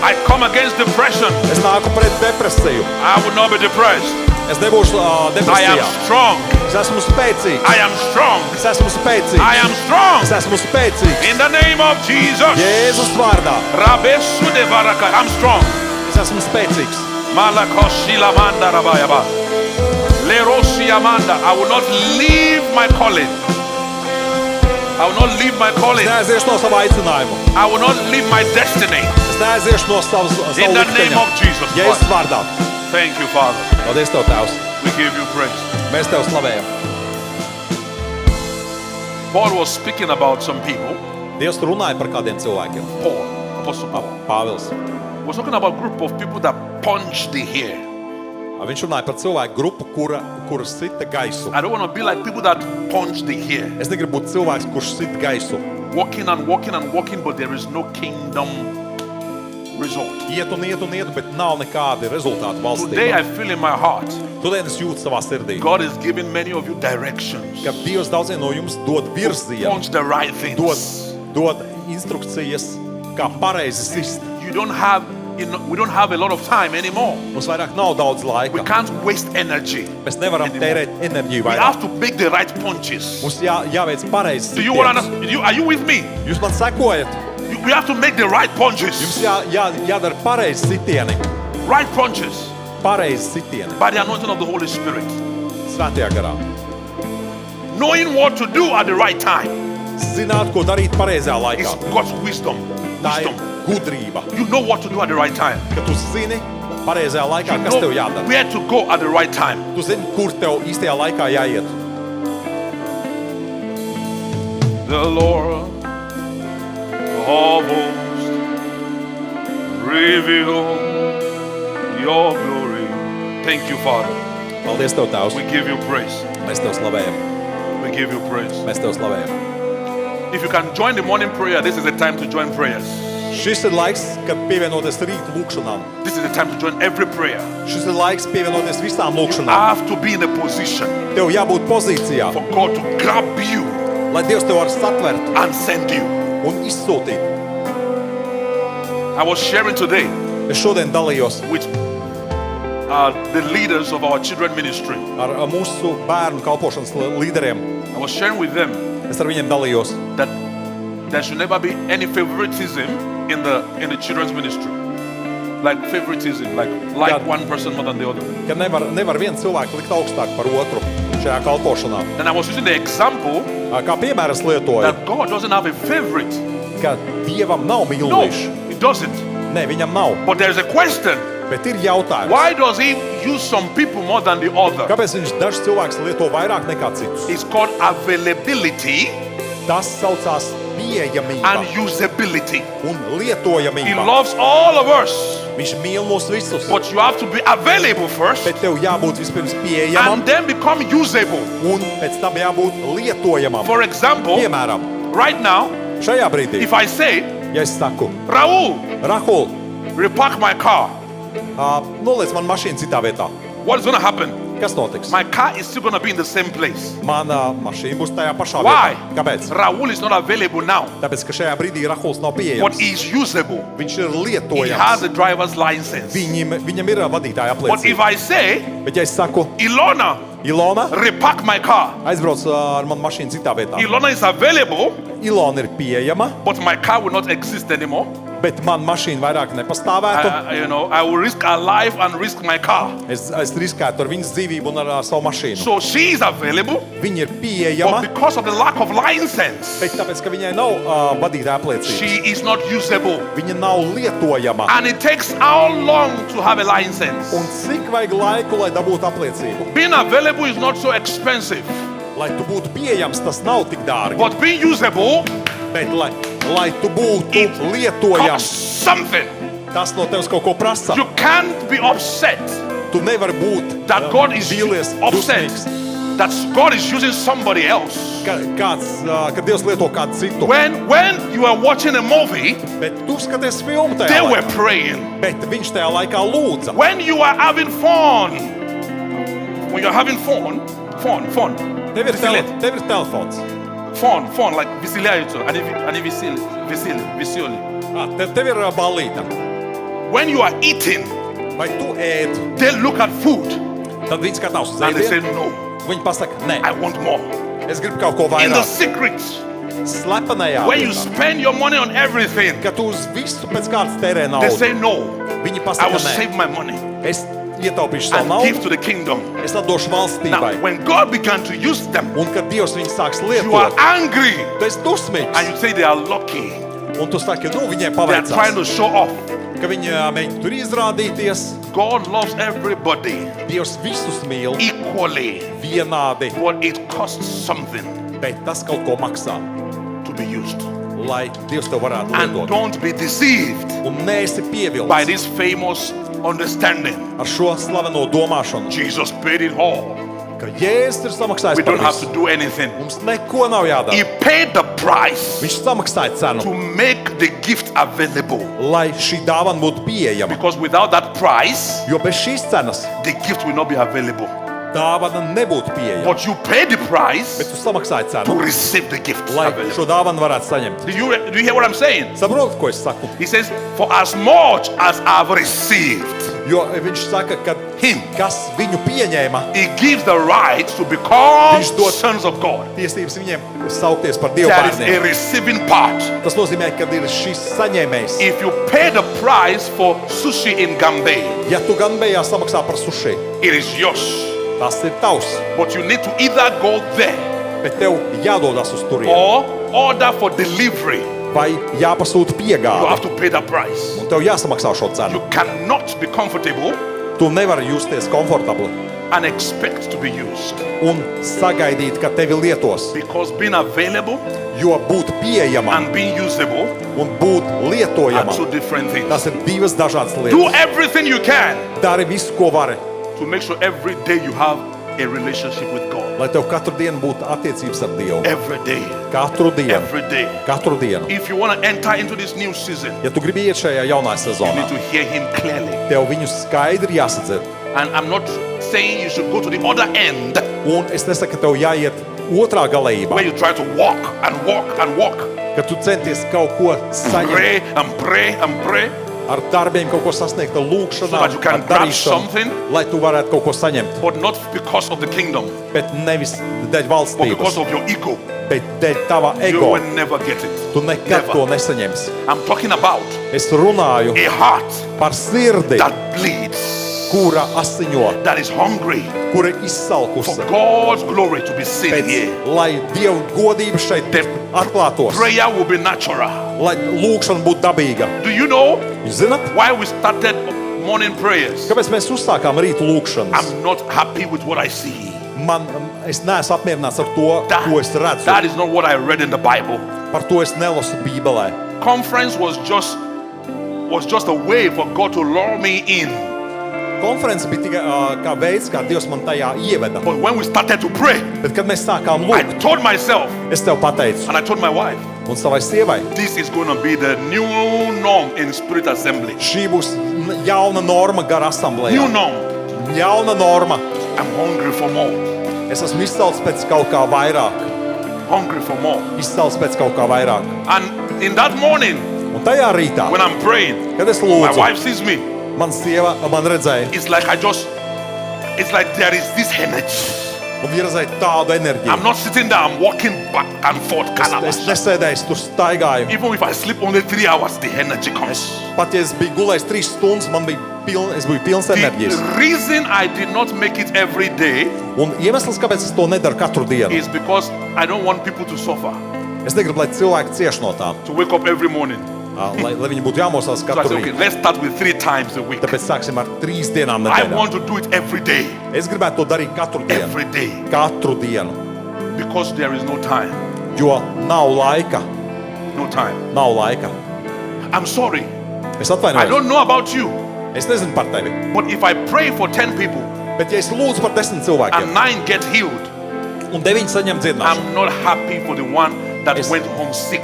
I come against depression. Es nāku pret depresiju. I will not be depressed. Es nebūšu I am depresijā. strong. Es esmu spēcīgs. I am strong. Es esmu spēcīgs. I am strong. Es esmu spēcīgs. In the name of Jesus. Jēzus vārdā. Rabesu de Varaka. I'm strong. Es esmu spēcīgs. Malakoshi Lamanda Rabayaba. Leroshi Amanda. I will not leave my calling. I will not leave my calling. Es neaiziešu no sava aicinājuma. I will not leave my destiny. Es neaiziešu no savas In the name of Jesus Jēzus Christ. vārdā. Thank you, Father. Paldies, Tev, Tēvs. We give you praise. Mēs Tev slavējam. Paul was speaking about some people. Dievs runāja par kādiem cilvēkiem. Paul, Apostle Paul, Pāvils. was talking about a group of people that punched the air. Viņš runāja par cilvēku grupu, kura sita gaisu. I don't want to be like people that punch the air. Es negribu būt cilvēks, kurš sit gaisu. Walking and walking and walking, but there is no kingdom result. Iet un iet un iet, bet nav nekādi rezultāti Today I valstībā. feel in my heart, Todien es jūtu savā sirdī, God is giving many of you directions. ka Dievs daudziem no jums dod virzienu, Punch the right things. dod instrukcijas, kā pareizi sist. We don't have a lot of time anymore. Mums vairāk nav daudz We laika. can't waste energy. Mēs nevaram tērēt enerģiju We vairāk. have to make the right punches. Mums jāveic pareizi Do you want sitiens. to? Are you with me? Jūs man sekojat? We have to make the right Jums punches. jādara pareizi sitieni. Right punches Pareizi sitieni. by the anointing of the Holy Spirit. Svētajā garā. Knowing what to do at the right time Zināt, ko darīt pareizajā is laikā. God's wisdom. Tā ir Wisdom. gudrība. You know what to do at the right time. Ka tu zini pareizajā laikā, You kas tev know jādara. where to go at the right time. Tu zini, kur tev īstajā laikā jāiet. The Lord of hosts reveal your glory. Thank you, Father. Paldies Tev, Tēvs. We give you praise. Mēs Tev slavējam. We give you praise. Mēs Tev slavējam. If you can join the morning prayer, this is the time to join prayers. Šis ir laiks, kad pievienoties rīta lūkšanām. This is the time to join every prayer. Šis ir laiks pievienoties visām You lūkšanām. have to be in a position Tev jābūt pozīcijā, for God to grab you lai Dievs tev var satvert and send you. un izsūtīt. I was sharing today Es šodien dalījos with the leaders of our children ministry. ar mūsu bērnu kalpošanas līderiem. I was sharing with them Es ar viņiem dalījos, that there should never be any favoritism in the children's ministry. Like favoritism, like God. one person more than the other. ka nevar viens cilvēku likt augstāk par otru šajā kalpošanā. And I was using the example Kā piemēru es lietoju, that God doesn't have a favorite. ka Dievam nav No, mīlīši. He doesn't. Nē, viņam nav. But there's a question. Bet ir jautājums. Why does he use some people more than the other? Kāpēc viņš dažs cilvēks lieto vairāk nekā citus? It's called availability Tas saucās pieejamība and usability. un He lietojamība. loves all of us, Viņš mīl mūs visus, but you have to be available first bet tev jābūt vispirms pieejamam and then become usable. un pēc tam jābūt lietojamam. For example, Piemēram, right now, šajā brīdī, if I say, ja es saku, Raul, Rahul, repark my car, noliec man mašīnu citā vietā. what is going to happen? Kas notiks? My car is still going to be in the same place. Mana mašīna būs tajā pašā Why? vietā. Kāpēc? Raul is not available now, Tāpēc, ka šajā brīdī Rahuls nav but pieejams. he is usable. Viņš ir He has lietojams. a driver's license. Viņam ir vadītāja But if apliecība. I say, Bet ja es saku, Ilona, Ilona, repark my car, aizbrauc ar manu mašīnu citā vietā. Ilona is available, Ilona ir pieejama, but my car will not exist anymore. bet man mašīna vairāk nepastāvētu. I will risk her life and risk my car. Es riskētu ar viņas dzīvību un ar savu mašīnu. So she is available, Viņa ir but pieejama, because of the lack of license, bet tāpēc, ka viņai nav vadītāja apliecība. she is not usable. Viņa nav lietojama. And it takes how long to have a Un license? cik vajag laiku, lai dabūtu apliecību? Being available is not so expensive, Lai tu būtu pieejams, tas nav tik dārgi. but being usable Bet, lai tu būtu It lietojams, costs something. tas no tevis kaut ko prasa. You can't be upset Tu nevari būt that God is vīlies, upset dusmīgs, that God is using somebody else. ka Dievs lieto kādu citu. When you are watching a movie, Bet tu skaties filmu tajā they were laikā. praying. Bet viņš tajā laikā lūdza. When you are having fun, when you're having fun, Tev ir Visilet. telefons. fun, like Visiliaito, and Visioli. Tev ir ballīte. When you are eating, Vai tu ēd? they look at food Tad viņi skatās uz and they say, ēdienu. no, Viņi pasaka, nē, I want more. es gribu kaut ko In the vairāk. secret, Slepenajā when you vietā, spend your money on everything, ka tu uz visu pēc kārtas tērē they naudu. say, no, Viņi I pasaka, will nē, save my money es ietaupīšu savu and give naudu, to the kingdom. es atdošu Now, valstībai. when God began to use them, Un kad Dievs viņus sāks you are lietot, angry tu esi dusmīgs. and you say they are lucky. Un tu saki, viņiem They are trying paveicās, to show off. ka viņi mēģina tur izrādīties. God loves everybody Dievs visus mīl equally, vienādi, but it costs something bet tas kaut ko maksā, to be used. lai Dievs tev varētu And lietot. don't be deceived Un neesi by pievilcis this famous understanding. ar šo slaveno domāšanu, Jesus paid it all. ka Jēzus ir samaksājis We par don't have to visu. do anything. Mums neko nav He jādara. paid the price Viņš samaksāja cenu, to make the gift available. lai šī dāvana būtu pieejama. Because without that price, Jo bez šīs cenas the gift will not be available. dāvana nebūtu pieejama. But you pay the Bet price tu samaksāji to cenu, receive the gift lai available. šo dāvanu varētu saņemt. Do you hear what I'm saying? Saprotat, ko es saku? He says, for as much as I've received, Jo viņš saka, ka Him. kas viņu pieņēma, he gives the right to become Viņš dod- sons of God. tiesības viņiem saukties par Dievu There is a bērniem. receiving part. Tas nozīmē, ka ir šis saņēmējs. If you pay the price for sushi in Gambay, Ja tu gan bejā samaksā par suši, it is yours. tas ir tavs, But you need to either go there bet tev jādodas uz turieni or order for delivery. vai jāpasūta You piegāde. have to pay the price. Un tev jāsamaksā šo cenu. You cannot be comfortable Tu nevari justies komfortabli and expect to be used. un sagaidīt, ka tevi lietos. Because being available Jo būt pieejamam and being usable un būt are lietojamam, two different things. tas ir divas dažādas Do lietas. everything you can Dari visu, ko vari, to to make sure every day you have a relationship with God. Lai tev katru dienu būtu attiecības ar Dievu. Every day. Katru dienu. Every day. Katru dienu. If you want to enter into this new season, Ja tu gribi iet šajā jaunā you sezonā, need to hear Him clearly. tev viņu skaidri jāsadzird. And I'm not saying you should go to the other end Un es nesaku, ka tev jāiet otrā galējībā, where you try to walk and walk and walk, ka tu centies kaut ko saņemt pray and pray and pray, ar darbiem, kaut ko sasniegt ar lūkšanām, so that you can ar grab darīšanu, something, lai tu varētu kaut ko saņemt. but not because of the kingdom, Bet nevis dēļ but because valstības, of your ego. bet dēļ tava You ego. will never get it. Tu nekad Never. to nesaņemsi. I'm talking about Es runāju a heart par sirdi, that bleeds, kura asiņo, that is hungry kura ir for izsalkusi. God's glory to be seen Pēc, here. lai Dieva godība šeit atklātos, Prayer will be natural. lai lūkšana būtu dabīga. Do you know Jūs zināt, why we started morning prayers? kāpēc mēs uzsākām rītu lūkšanas? I'm not happy with what I see. Es neesmu apmierināts ar to, ko es redzu. That is not what I read in the Bible. Par to es nelasu Bībelē. Conference was just a way for God to lure me in. Konference bija tikai kā veids, kā Dievs man tajā ieveda. But when we started to pray, Bet, kad mēs sākām I lūgt, told myself es tev pateicu, and I told my wife, un savai sievai, this is going to be the new norm in Spirit Assembly. šī būs jauna norma gar New asamblējā. norm. Jauna norma. I'm hungry for more. Es esmu izcelts pēc kaut kā vairāk. Hungry for more. Izcelts pēc kaut kā vairāk. And in that morning, Un tajā rītā, when I'm praying, kad es my lūdzu, wife sees me. man sieva man redzēja, It's like there is this energy. un viņa redzēja tādu enerģiju. I'm not sitting there, I'm walking back and forth. Es nesēdēju, tur staigāju. Even if I sleep only 3 hours, the energy comes. Pat ja es biju gulējis 3 stundas, es biju pilns enerģijas. The reason I did not make it every day Un iemesls, kāpēc es to nedaru katru dienu, is because I don't want people to suffer. es negribu, lai cilvēki cieš no tām, To wake up every morning. lai viņi būtu jāmosās So I katru said, okay, rītu. let's start with 3 times a week. Tāpēc sāksim ar 3 dienām I nedēļā. want to do it every day. Es gribētu to darīt katru dienu. Every day. Katru dienu. Because there is no time. Jo nav laika. No time. Nav laika. I'm sorry. Es I atvainojos. don't know about you. Es nezinu par tevi. But if I pray for 10 people Bet ja es lūdzu par 10 cilvēkiem and 9 get healed, un 9 saņem dziedināšanu, I'm not happy for the one that Yes. went home sick.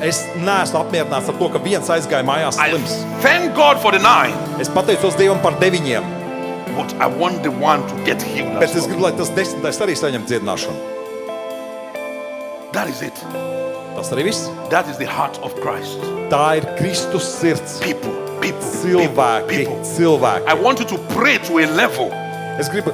es neesmu apmierināts ar to, ka viens aizgāja mājās I slims. thank God for the 9, Es pateicos Dievam par 9, but I want the one to get healed. bet as es well. gribu, lai tas 10. arī saņem dziedināšanu. That is it. Tas arī viss. That is the heart of Christ. Tā ir Kristus sirds. People. Cilvēki, cilvēki. I want you to pray to a level. Es gribu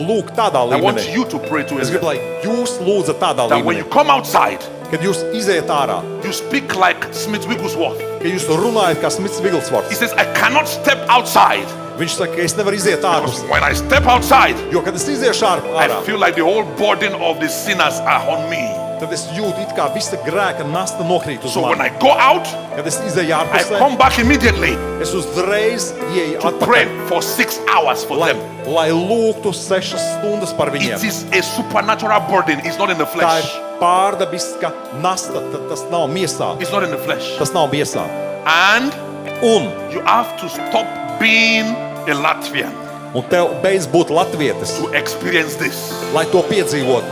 lūgt tādā I want līmenī. you to pray to a Es gribu, level. lai jūs lūdzat tādā That when līmenī, you come outside, kad jūs iziet ārā, you speak like Smith Wigglesworth. ka jūs runājat kā Smits He Vigelsvorts. says, I cannot step outside. Viņš saka, ka es nevaru iziet Because ārpus. when I step outside, Jo, kad es iziešu I ārā, feel like the whole burden of the sinners are on me. tad es jūtu, it kā visa grēka nasta nokrīt uz So when mani. I go out, Kad es izēju I ārpusē, come back immediately es uzreiz ieeju to pray atpakaļ, for 6 hours for lai, them. lai lūgtu 6 stundas par It viņiem. is a supernatural burden. It's not in the Tā flesh. ir pārdabiska nasta, tas nav miesā. It's not in the flesh. Tas nav miesā. And Un, you have to stop being a Latvian un tev beidz būt latvietis, to experience this. lai to piedzīvotu.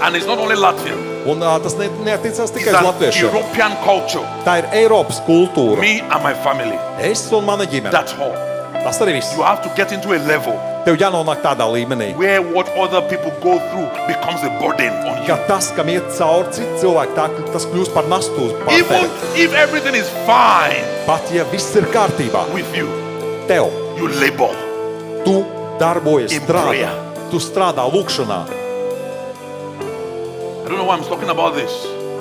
And it's not only Latvian. Un tas neatiecās It's tikai uz an latviešiem. European culture. Tā ir Eiropas kultūra. Me and my family. Es un mana ģimene. That's all. Tas arī viss. You have to get into a level Tev jānonāk tādā līmenī, where what other people go through becomes a burden on you. ka tas, kam iet cauri citi cilvēki, tas kļūst par nastu pār Even tevi. if everything is fine Pat ja viss ir kārtībā, with you, tev, you labor. tu darbojies, In strādā. prayer. Tu strādā lūkšanā. I don't know why I'm talking about this,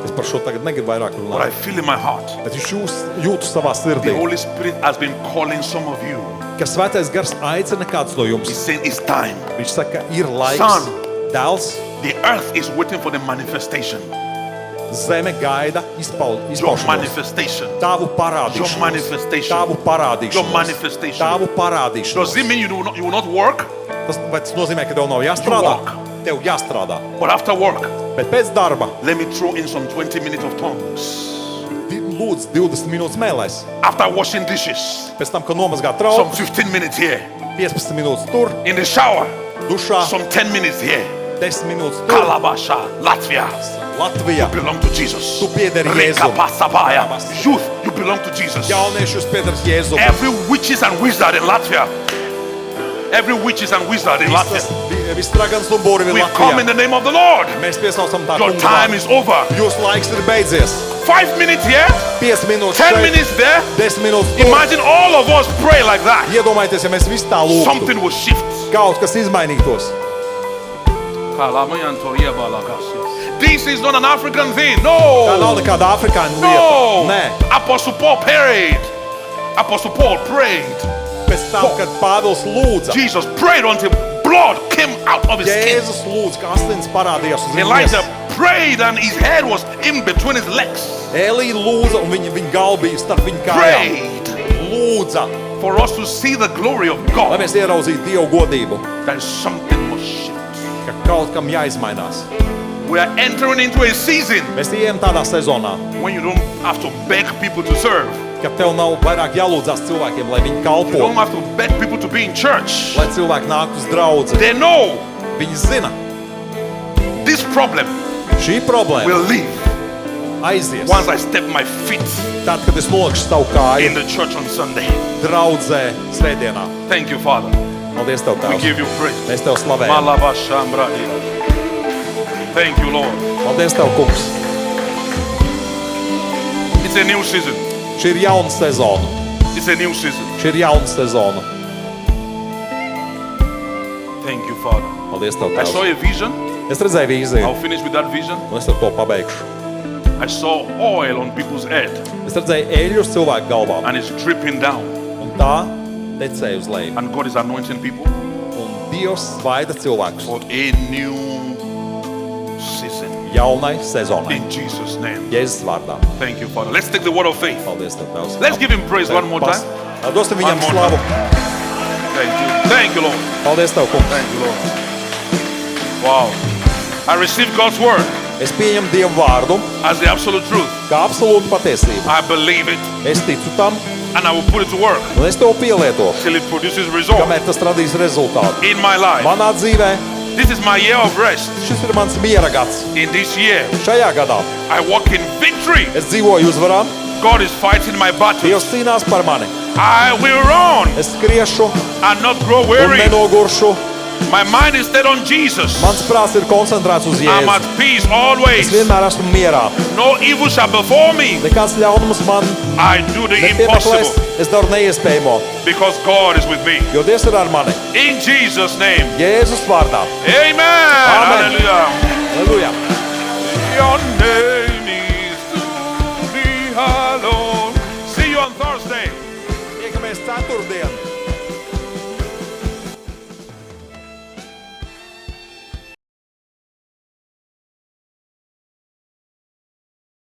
Es par šo tagad negribu vairāk but I runāt. feel in my heart Bet jūs jūtu savā sirdī, the Holy Spirit has been calling some of you. ka Svētais Gars aicina kāds no He's jums. saying it's time. Viņš saka, ir laiks. Son. Dēls, The earth is waiting for the manifestation. zeme gaida Your izpaušanos. manifestation. Tavu Your parādīšanos. manifestation. Tavu parādīšanos. Your manifestation. Tavu parādīšanos. Does it mean you will not work? Vai tas nozīmē, ka tev nav jāstrādā? walk. Tev jāstrādā. But after work, Bet pēc darba let me throw in some 20 minutes of tongues. lūdzu 20 minūtes mēlēs. After washing dishes, Pēc tam, kad nomazgā some trauku, 15 minutes here. 15 minūtes tur, In the shower, dušā, some 10 minutes here. 10 minūtes tur. Kalabasha, Latvia. Latvijā, Belong to Jesus. tu piederi Jēzum. Rekapasabaya. Youth, you belong to Jesus. Jaunieši, jūs piedarat Jēzum. Every witches and wizard in Latvia. Every witches and wizard in Latvia. Viss dragans un bori ir We come in Latvijā. the name of the Lord. Mēs piesaucam tā Your kunga time vārdu. is over. Jūsu laiks ir beidzies. 5 minutes here, 5 minūtes 10 šeit, minutes there. 10 minūtes tur. Imagine all of us pray like that. Iedomājieties, ja mēs visi tā lūgtu. Something will shift. Kaut kas izmainītos. This is not an African thing. Tā nav No. nekāda afrikāņu No. lieta. Nē. Apostle Paul prayed. Apostle Paul prayed. Pēc tam, kad Pāvils lūdza, Jesus prayed until blood came out of his skin. Jēzus lūdza, ka asins parādījās uz Elijah viņas. prayed and his head was in between his legs. Elija lūdza, un viņa galva bija starp viņa kājām. Prayed Lūdza, for us to see the glory of lai God. mēs ieraudzītu Dievu godību, That something must shift. ka kaut kam jāizmainās. We are entering into a season Mēs ejam tādā sezonā, when you don't have to beg people to serve. ka tev nav vairāk jālūdzas cilvēkiem, lai viņi You don't kalpo, have to beg people to be in church. lai cilvēki nāk uz draudzi. They know Viņi zina, this problem šī problēma will leave aizies. once I step my feet Tad, kad es nolikšu savu in kāju the church on Sunday. draudzē svētdienā. Thank you, Father. Paldies, Tev, We Tēvs. give you praise. Mēs Tev slavējam. Malabashambradia. Thank you, Lord. Paldies, Tev, Kungs. It's a new season. Šī ir jauna sezona. It's a new season. Šī ir jauna sezona. Thank you, Father. Paldies, Tev, I saw Tēvs. a vision. Es redzēju vīziju, I'll finish with that vision. un es ar to pabeigšu. I saw oil on people's head Es redzēju eļļu uz cilvēku galvām, and it's dripping down. un tā tecēja uz leju. And God is anointing people Un Dievs svaida cilvēkus for a new season. jaunai sezonai. In Jesus' name. Jēzus vārdā. Thank you, Father. Let's take the word of faith. Paldies, Tev, Tēvs. Let's give him praise one more time. Dosim viņam One more slavu. Thank you. Thank you, Lord. Paldies, Tev, Kungs. Thank you, Lord. Wow. I received God's word Es pieņemu Dievu vārdu as the absolute truth. kā absolūtu patiesību. I believe it Es ticu tam, and I will put it to work un es to pielietošu, till it produces result kamēr tas radīs rezultātu. in my life. Manā dzīvē This is my year of rest. šis ir mans miera gads. In this year, Šajā gadā I walk in victory. es dzīvoju uzvarā, God is fighting my battles. Dievs cīnās par mani. I will run Es skriešu and not grow un weary. nenoguršu. My mind is set on Jesus. Mans prāts ir koncentrēts uz I'm at Jēzu. peace Es always. vienmēr esmu mierā. No evil shall befall me. Nekāds ļaunums man I do the nepiemeklēs. impossible Es daru neiespējamo, because God is with me. jo Dievs ir ar mani. In Jesus' name. Jēzus vārdā. Amen. Hallelujah. Aleluja! Your name is to be hallowed. See you on Thursday. Tiekamies ceturtdien.